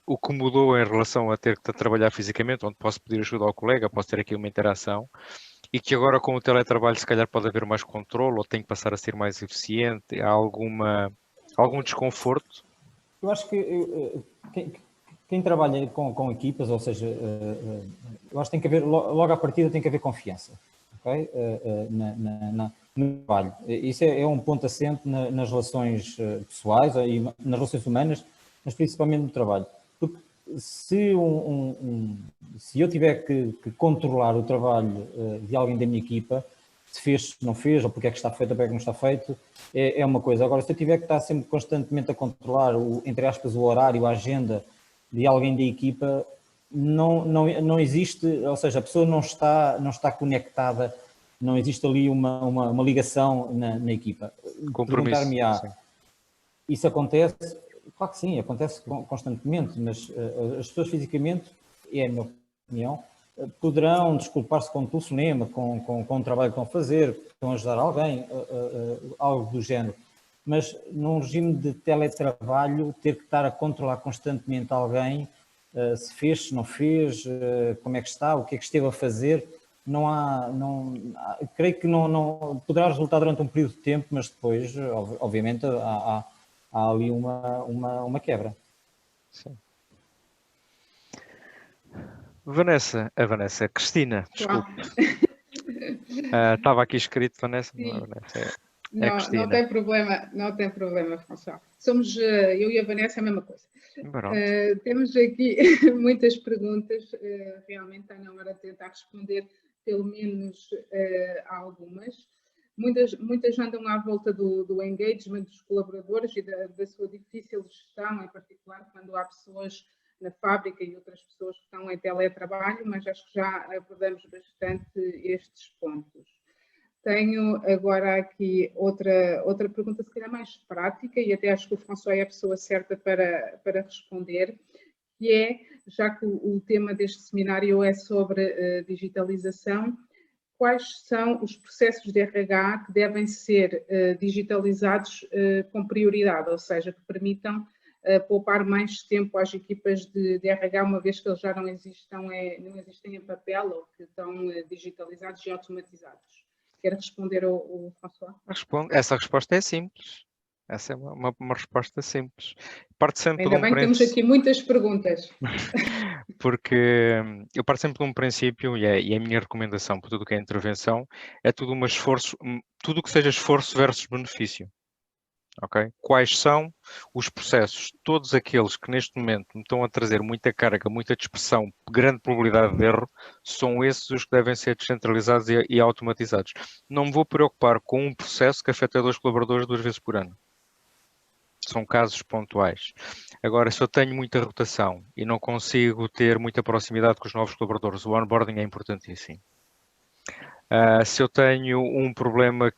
o que mudou em relação a ter que trabalhar fisicamente, onde posso pedir ajuda ao colega, posso ter aqui uma interação, e que agora com o teletrabalho se calhar pode haver mais controle ou tem que passar a ser mais eficiente? Há algum desconforto? Eu acho que quem trabalha com equipas, ou seja, eu acho que tem que haver, logo à partida tem que haver confiança, ok? No trabalho. Isso é um ponto assente nas relações pessoais e nas relações humanas, mas principalmente no trabalho. Porque se eu tiver que controlar o trabalho de alguém da minha equipa, se fez, se não fez, ou porque é que está feito, ou porque é que não está feito, é uma coisa. Agora, se eu tiver que estar sempre constantemente a controlar, entre aspas, o horário, a agenda de alguém da equipa, não existe, ou seja, a pessoa não está conectada, não existe ali uma ligação na equipa. Compromisso. Isso acontece? Claro que sim, acontece constantemente, mas as pessoas fisicamente, é a minha opinião, poderão desculpar-se com um telefonema, com o trabalho que estão a fazer, que estão a ajudar alguém, algo do género. Mas num regime de teletrabalho, ter que estar a controlar constantemente alguém, se fez, se não fez, como é que está, o que é que esteve a fazer, creio que não poderá resultar durante um período de tempo, mas depois, obviamente, há ali uma quebra. Sim. Vanessa, Cristina, desculpe. Estava aqui escrito, Vanessa. Sim. Vanessa, não tem problema, François. Somos, eu e a Vanessa, a mesma coisa. Temos aqui muitas perguntas, realmente está na hora de tentar responder pelo menos algumas. Muitas andam à volta do engagement dos colaboradores e da sua difícil gestão, em particular quando há pessoas na fábrica e outras pessoas que estão em teletrabalho, mas acho que já abordamos bastante estes pontos. Tenho agora aqui outra pergunta, se calhar mais prática, e até acho que o François é a pessoa certa para responder, que é, já que o tema deste seminário é sobre digitalização, quais são os processos de RH que devem ser digitalizados com prioridade, ou seja, que permitam poupar mais tempo às equipas de RH, uma vez que eles já não existem em papel ou que estão digitalizados e automatizados. Quer responder o François? Essa resposta é simples. Essa é uma resposta simples. Parte sempre Ainda bem que temos aqui muitas perguntas. Porque eu parto sempre de um princípio, e a minha recomendação por tudo que é intervenção, é tudo o que seja esforço versus benefício. Okay? Quais são os processos? Todos aqueles que neste momento me estão a trazer muita carga, muita dispersão, grande probabilidade de erro, são esses os que devem ser descentralizados e automatizados. Não me vou preocupar com um processo que afeta 2 colaboradores 2 vezes por ano. São casos pontuais. Agora, se eu tenho muita rotação e não consigo ter muita proximidade com os novos colaboradores, o onboarding é importantíssimo. Se eu tenho um problema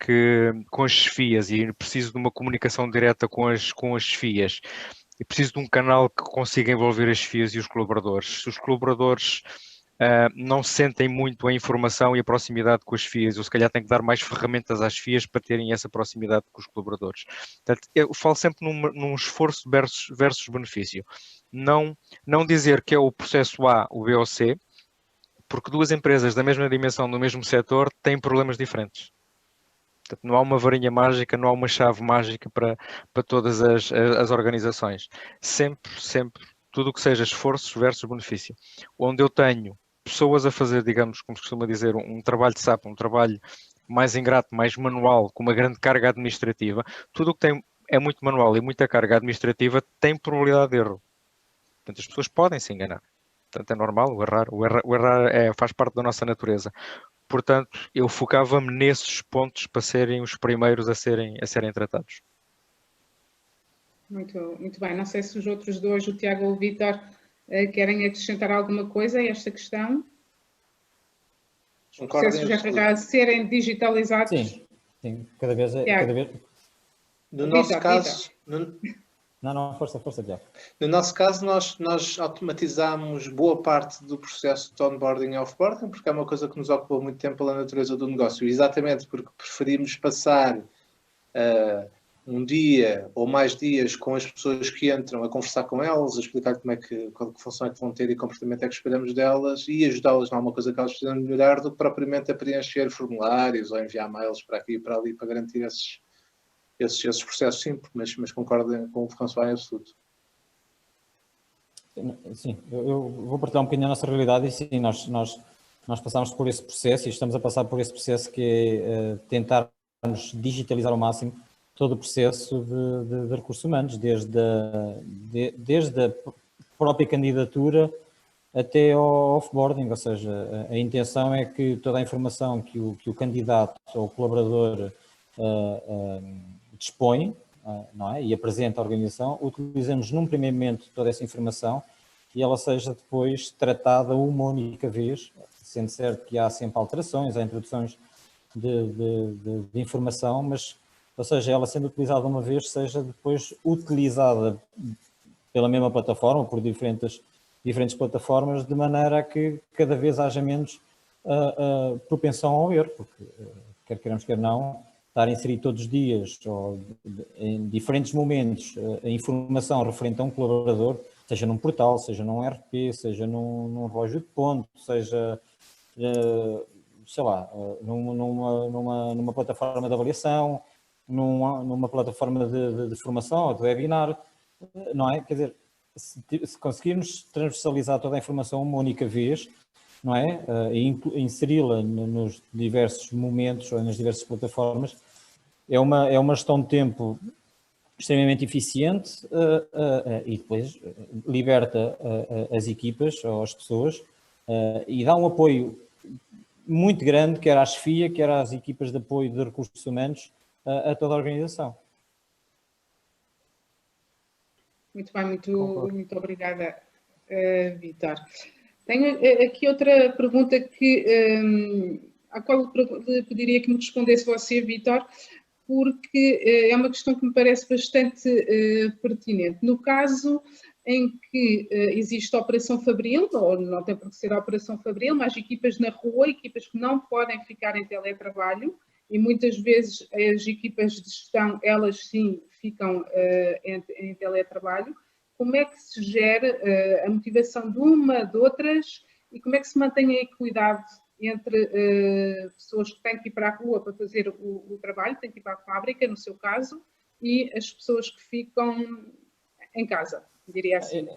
com as chefias e preciso de uma comunicação direta com as chefias e preciso de um canal que consiga envolver as chefias e os colaboradores. Se os colaboradores não sentem muito a informação e a proximidade com as chefias, eu se calhar tenho que dar mais ferramentas às chefias para terem essa proximidade com os colaboradores. Portanto, eu falo sempre num esforço versus benefício. Não dizer que é o processo A, o B ou C, porque 2 empresas da mesma dimensão, no mesmo setor, têm problemas diferentes. Portanto, não há uma varinha mágica, não há uma chave mágica para todas as organizações. Sempre, tudo o que seja esforço versus benefício. Onde eu tenho pessoas a fazer, digamos, como se costuma dizer, um trabalho de SAP, um trabalho mais ingrato, mais manual, com uma grande carga administrativa, tudo o que é muito manual e muita carga administrativa tem probabilidade de erro. Portanto, as pessoas podem se enganar. Portanto, é normal o errar faz parte da nossa natureza. Portanto, eu focava-me nesses pontos para serem os primeiros a serem tratados. Muito bem. Não sei se os outros dois, o Tiago ou o Vítor, querem acrescentar alguma coisa a esta questão? Os processos de RH serem digitalizados? Sim. Cada vez. No nosso caso, Não, força, Tiago. No nosso caso, nós automatizámos boa parte do processo de onboarding e offboarding, porque é uma coisa que nos ocupou muito tempo pela natureza do negócio, exatamente porque preferimos passar um dia ou mais dias com as pessoas que entram, a conversar com elas, a explicar qual que função é que vão ter e que comportamento é que esperamos delas e ajudá-las em alguma coisa que elas precisam melhorar, do que propriamente a preencher formulários ou enviar mails para aqui e para ali para garantir esses processos, sim, mas concordo com o François em absoluto. Sim, eu vou partilhar um bocadinho a nossa realidade e sim, nós passámos por esse processo e estamos a passar por esse processo que é tentarmos digitalizar ao máximo todo o processo de recursos humanos, desde a própria candidatura até ao offboarding, ou seja, a intenção é que toda a informação que o candidato ou o colaborador dispõe, não é? E apresenta à organização, utilizamos num primeiro momento toda essa informação e ela seja depois tratada uma única vez, sendo certo que há sempre alterações, há introduções de informação, mas, ou seja, ela sendo utilizada uma vez, seja depois utilizada pela mesma plataforma, por diferentes plataformas, de maneira a que cada vez haja menos propensão ao erro, porque quer queiramos, quer não, estar a inserir todos os dias, ou em diferentes momentos, a informação referente a um colaborador, seja num portal, seja num RP, seja num relógio de ponto, seja, sei lá, numa plataforma de avaliação, numa plataforma de formação ou de webinar, não é? Quer dizer, se conseguirmos transversalizar toda a informação uma única vez, não é? E inseri-la nos diversos momentos ou nas diversas plataformas, é uma gestão de tempo extremamente eficiente e depois liberta as equipas ou as pessoas e dá um apoio muito grande, quer à chefia, quer às equipas de apoio de recursos humanos, a toda a organização. Muito bem, muito obrigada, Vítor. Tenho aqui outra pergunta à qual lhe pediria que me respondesse você, Vítor, porque é uma questão que me parece bastante pertinente. No caso em que existe a Operação Fabril, ou não tem por que ser a Operação Fabril, mas equipas na rua, equipas que não podem ficar em teletrabalho, e muitas vezes as equipas de gestão, elas sim ficam em teletrabalho. Como é que se gera a motivação de uma, de outras, e como é que se mantém a equidade entre pessoas que têm que ir para a rua para fazer o trabalho, têm que ir para a fábrica, no seu caso, e as pessoas que ficam em casa, diria assim.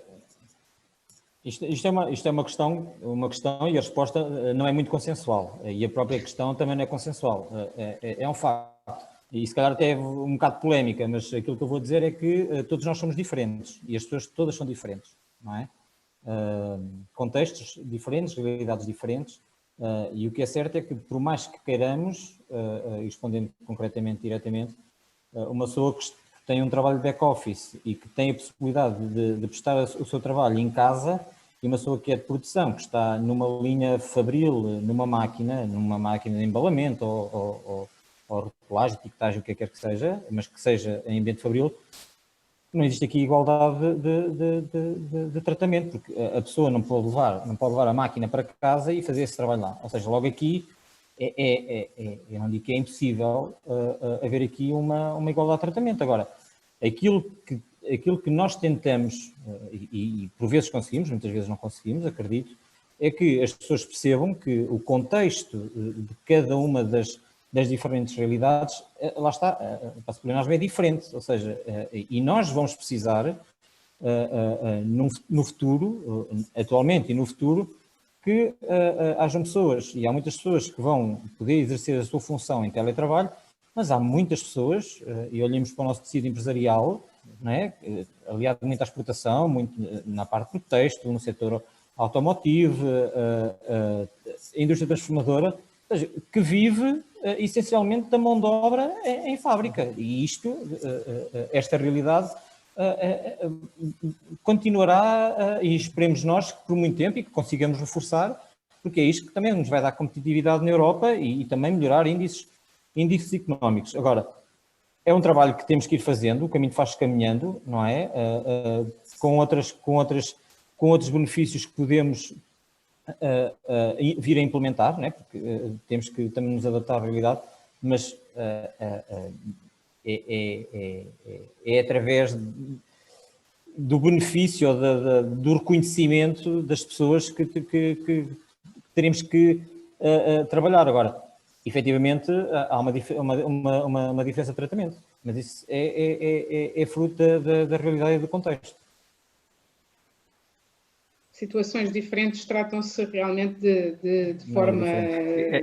Isto é uma questão e a resposta não é muito consensual, e a própria questão também não é consensual, é um facto. E se calhar até é um bocado polémica, mas aquilo que eu vou dizer é que todos nós somos diferentes e as pessoas todas são diferentes, não é? Contextos diferentes, realidades diferentes, e o que é certo é que por mais que queiramos, respondendo concretamente, diretamente, uma pessoa que tem um trabalho de back-office e que tem a possibilidade de prestar o seu trabalho em casa, e uma pessoa que é de produção, que está numa linha fabril, numa máquina de embalamento ou rotulagem, etiquetagem, o que quer que seja, mas que seja em ambiente fabril, não existe aqui igualdade de tratamento, porque a pessoa não pode levar a máquina para casa e fazer esse trabalho lá. Ou seja, logo aqui eu não digo que é impossível haver aqui uma igualdade de tratamento. Agora, aquilo que nós tentamos, e por vezes conseguimos, muitas vezes não conseguimos, acredito, é que as pessoas percebam que o contexto de cada uma das diferentes realidades, lá está, para se nós é diferente, ou seja, e nós vamos precisar no futuro, atualmente e no futuro, que hajam pessoas, e há muitas pessoas que vão poder exercer a sua função em teletrabalho, mas há muitas pessoas, e olhemos para o nosso tecido empresarial, não é? Aliado muito à exportação, muito na parte do texto, no setor automotivo, a indústria transformadora, ou seja, que vive essencialmente da mão de obra em fábrica. E esta realidade continuará, e esperemos nós que por muito tempo, e que consigamos reforçar, porque é isto que também nos vai dar competitividade na Europa e também melhorar índices económicos. Agora, é um trabalho que temos que ir fazendo, o caminho faz-se caminhando, não é? Com outros benefícios que podemos vir a implementar, né? Porque temos que também nos adaptar à realidade, mas é através do benefício ou do reconhecimento das pessoas que teremos que trabalhar. Agora, efetivamente, há uma diferença de tratamento, mas isso é fruto da realidade e do contexto. Situações diferentes tratam-se realmente de forma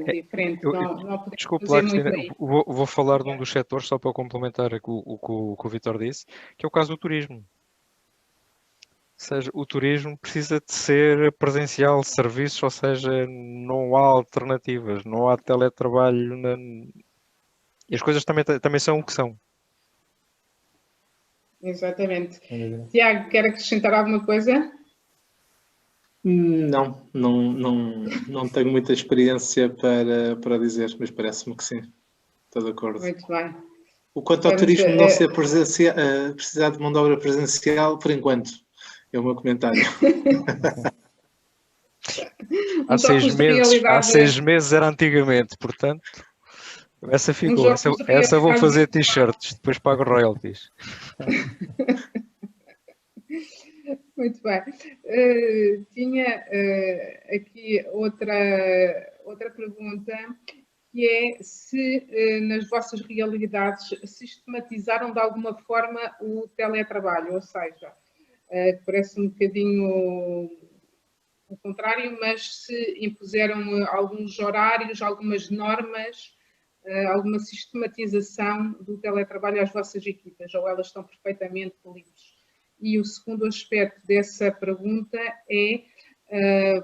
diferente. Não podemos Desculpe fazer lá, muito Cristina, aí. vou falar de um dos setores, só para complementar o que o Vítor disse, que é o caso do turismo. Ou seja, o turismo precisa de ser presencial, serviços, ou seja, não há alternativas, não há teletrabalho. E as coisas também são o que são. Exatamente. Tiago, quer acrescentar alguma coisa? Não tenho muita experiência para dizer, mas parece-me que sim. Estou de acordo. Muito bem. O quanto ao turismo não ser precisar de mão de obra presencial, por enquanto, é o meu comentário. Há 6 meses era antigamente, portanto, essa ficou. Essa vou fazer t-shirts, depois pago royalties. Muito bem. Tinha aqui outra pergunta, que é se nas vossas realidades sistematizaram de alguma forma o teletrabalho, ou seja, parece um bocadinho o contrário, mas se impuseram alguns horários, algumas normas, alguma sistematização do teletrabalho às vossas equipas, ou elas estão perfeitamente livres? E o segundo aspecto dessa pergunta é,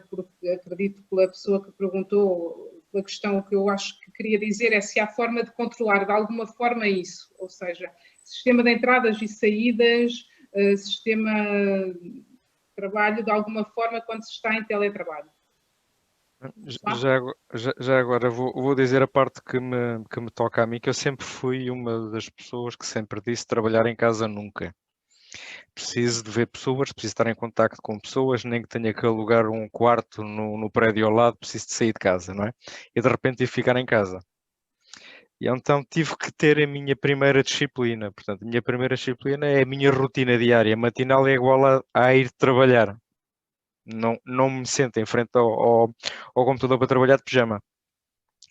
porque acredito que pela pessoa que perguntou, a questão que eu acho que queria dizer é se há forma de controlar de alguma forma isso, ou seja, sistema de entradas e saídas, sistema de trabalho de alguma forma quando se está em teletrabalho. Já agora vou dizer a parte que me toca a mim, que eu sempre fui uma das pessoas que sempre disse trabalhar em casa nunca. Preciso de ver pessoas, preciso estar em contacto com pessoas, nem que tenha que alugar um quarto no prédio ao lado, preciso de sair de casa, não é? E de repente tive que ficar em casa. E então tive que ter a minha primeira disciplina. Portanto, a minha primeira disciplina é a minha rotina diária. Matinal é igual a ir trabalhar. Não me sento em frente ao computador para trabalhar de pijama.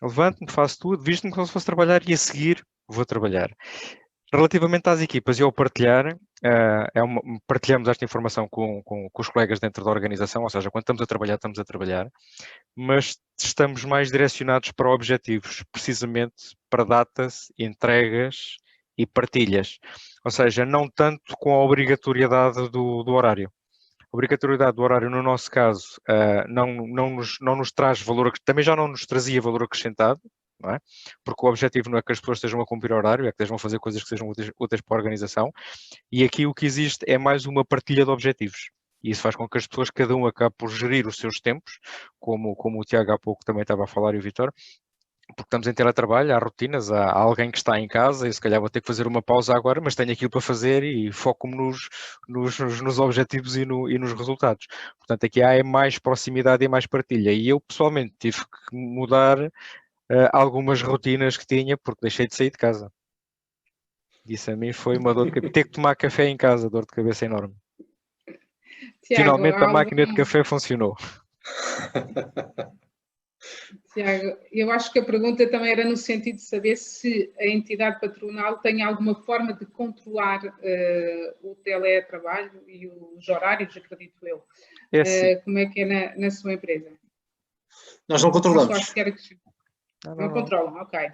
Levanto-me, faço tudo, visto-me como se fosse trabalhar e a seguir vou trabalhar. Relativamente às equipas e ao partilhar, partilhamos esta informação com os colegas dentro da organização, ou seja, quando estamos a trabalhar, mas estamos mais direcionados para objetivos, precisamente para datas, entregas e partilhas. Ou seja, não tanto com a obrigatoriedade do horário. A obrigatoriedade do horário, no nosso caso, não nos traz valor, também já não nos trazia valor acrescentado, não é? Porque o objetivo não é que as pessoas estejam a cumprir horário, é que estejam a fazer coisas que sejam úteis para a organização. E aqui o que existe é mais uma partilha de objetivos. E isso faz com que as pessoas, cada um acabe por gerir os seus tempos, como o Tiago há pouco também estava a falar e o Vítor, porque estamos em teletrabalho, há rotinas, há alguém que está em casa e se calhar vou ter que fazer uma pausa agora, mas tenho aquilo para fazer e foco-me nos objetivos e nos resultados. Portanto, aqui há mais proximidade e mais partilha. E eu, pessoalmente, tive que mudar algumas rotinas que tinha porque deixei de sair de casa. Isso a mim foi uma dor de cabeça. Ter que tomar café em casa, dor de cabeça enorme. Tiago, finalmente a máquina de café funcionou. Tiago, eu acho que a pergunta também era no sentido de saber se a entidade patronal tem alguma forma de controlar o teletrabalho e os horários, acredito eu. Como é que é na sua empresa? Nós não controlamos. Não controlam, ok.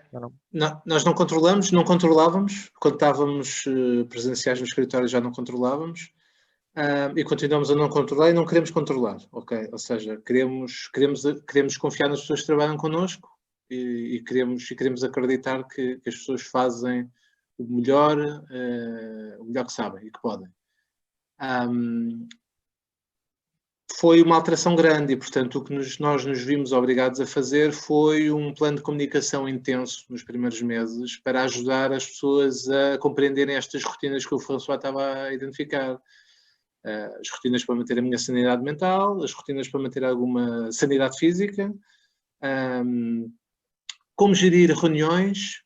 Não, nós não controlamos, não controlávamos. Quando estávamos presenciais no escritório já não controlávamos. E continuamos a não controlar e não queremos controlar, ok? Ou seja, queremos confiar nas pessoas que trabalham connosco e queremos acreditar que as pessoas fazem o melhor que sabem e que podem. foi uma alteração grande e, portanto, o que nós nos vimos obrigados a fazer foi um plano de comunicação intenso nos primeiros meses para ajudar as pessoas a compreenderem estas rotinas que o François estava a identificar. As rotinas para manter a minha sanidade mental, as rotinas para manter alguma sanidade física, como gerir reuniões,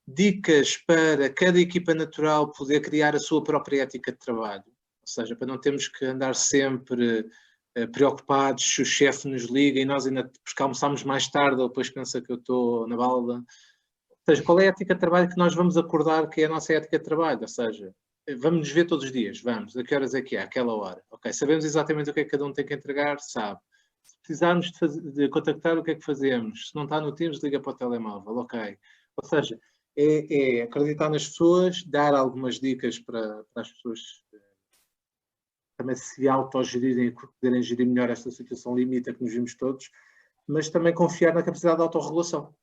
dicas para cada equipa natural poder criar a sua própria ética de trabalho. Ou seja, para não termos que andar sempre preocupados se o chefe nos liga e nós ainda porque almoçamos mais tarde ou depois pensa que eu estou na balda. Ou seja, qual é a ética de trabalho que nós vamos acordar que é a nossa ética de trabalho? Ou seja, vamos nos ver todos os dias, vamos, a que horas é que é? Àquela hora. Ok, sabemos exatamente o que é que cada um tem que entregar, sabe. Se precisarmos de contactar, o que é que fazemos? Se não está no Teams, liga para o telemóvel, ok. Ou seja, é acreditar nas pessoas, dar algumas dicas para as pessoas também se autogerirem e poderem gerir melhor esta situação limite que nos vimos todos, mas também confiar na capacidade de autorregulação.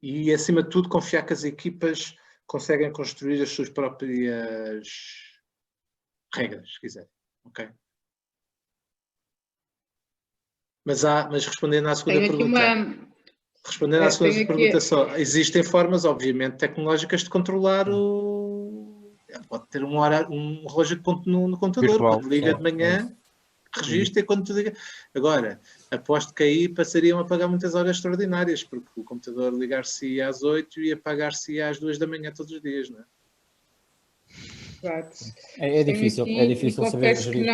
E, acima de tudo, confiar que as equipas conseguem construir as suas próprias regras, se quiserem. Ok? Mas respondendo à segunda pergunta... Respondendo à segunda pergunta só, existem formas, obviamente, tecnológicas de controlar pode ter um relógio no computador, virtual, quando liga de manhã, registra e quando tu liga. Agora, aposto que aí passariam a pagar muitas horas extraordinárias, porque o computador ligar-se às 8 e apagar-se às 2 da manhã todos os dias, não é? Exato. É difícil saber gerir.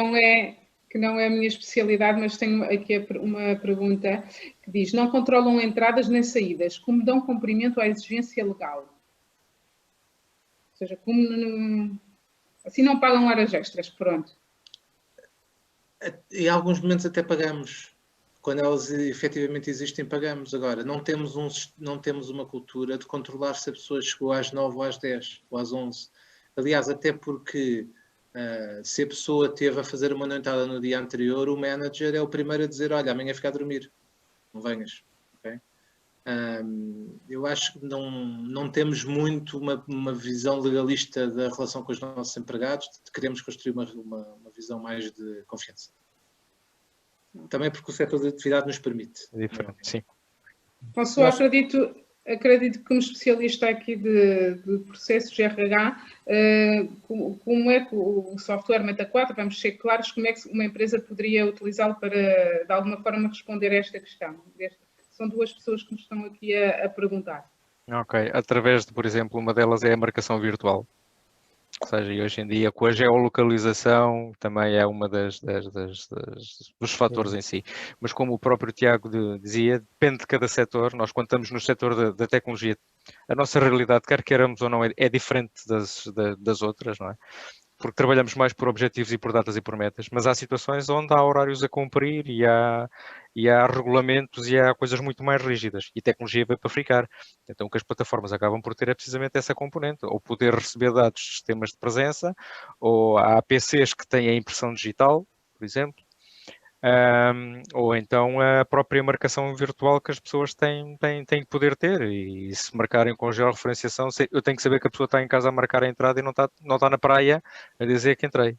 Que não é a minha especialidade, mas tenho aqui uma pergunta que diz: não controlam entradas nem saídas, como dão cumprimento à exigência legal? Ou seja, como assim não pagam horas extras, pronto. Em alguns momentos até pagamos. Quando elas efetivamente existem, pagamos. Agora, não temos uma cultura de controlar se a pessoa chegou às 9 ou às 10 ou às 11. Aliás, até porque se a pessoa esteve a fazer uma noitada no dia anterior, o manager é o primeiro a dizer: olha, amanhã fica a dormir, não venhas. Okay? Eu acho que não temos muito uma visão legalista da relação com os nossos empregados, queremos construir uma visão mais de confiança. Também porque o setor de atividade nos permite. É diferente, sim. François, acredito que como especialista aqui de processos de RH, como é que o software Meta4, vamos ser claros, como é que uma empresa poderia utilizá-lo para, de alguma forma, responder a esta questão? São duas pessoas que nos estão aqui a perguntar. Ok, através de, por exemplo, uma delas é a marcação virtual. Ou seja, e hoje em dia com a geolocalização também é uma dos fatores em si. Mas como o próprio Tiago dizia, depende de cada setor. Nós, quando estamos no setor da tecnologia, a nossa realidade, quer queiramos ou não, é diferente das outras, não é? Porque trabalhamos mais por objetivos e por datas e por metas, mas há situações onde há horários a cumprir e há regulamentos e há coisas muito mais rígidas, e a tecnologia veio para ficar. Então o que as plataformas acabam por ter é precisamente essa componente, ou poder receber dados de sistemas de presença, ou há PCs que têm a impressão digital, por exemplo, ou então a própria marcação virtual que as pessoas têm que poder ter, e se marcarem com georreferenciação, eu tenho que saber que a pessoa está em casa a marcar a entrada e não está na praia a dizer que entrei.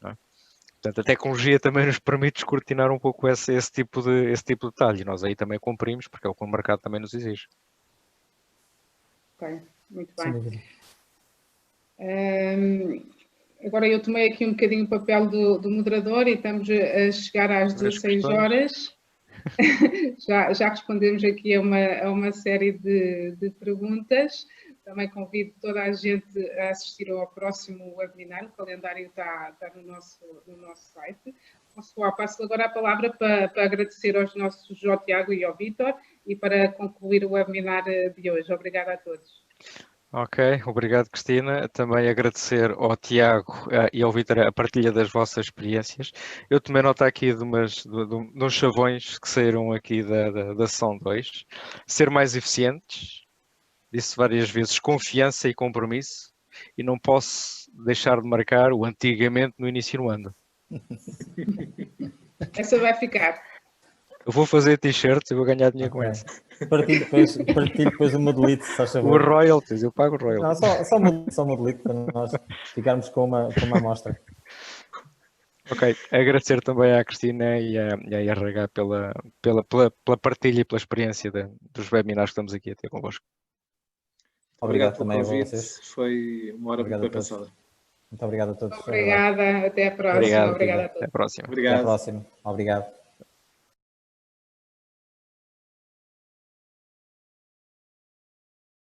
Não é? Portanto, a tecnologia também nos permite descortinar um pouco esse tipo de detalhe, e nós aí também cumprimos, porque é o que o mercado também nos exige. Ok, muito bem. Agora eu tomei aqui um bocadinho o papel do moderador e estamos a chegar às 16 horas. já respondemos aqui a uma série de perguntas. Também convido toda a gente a assistir ao próximo webinar. O calendário está no nosso site. Passo agora a palavra para agradecer aos nossos Tiago e ao Vítor e para concluir o webinar de hoje. Obrigada a todos. Ok, obrigado, Cristina. Também agradecer ao Tiago e ao Vítor a partilha das vossas experiências. Eu tomei nota aqui de uns chavões que saíram aqui da sessão 2. Ser mais eficientes, disse várias vezes, confiança e compromisso, e não posso deixar de marcar o antigamente no início do ano. Essa vai ficar. Eu vou fazer t-shirts e vou ganhar dinheiro com essa. Partilho depois o modelito, se faz favor. O royalties, eu pago o royalties. Não, só modelito para nós ficarmos com uma amostra. Ok, agradecer também à Cristina e à RH pela partilha e pela experiência dos webinars que estamos aqui a ter convosco. Obrigado pelo também a convite. vocês. Foi uma hora muito bem Obrigado a todos. passada. Muito obrigado a todos. Obrigada, até a próxima. Obrigado. Obrigada a Até todos. a próxima. Até à Obrigado. próxima. Obrigado.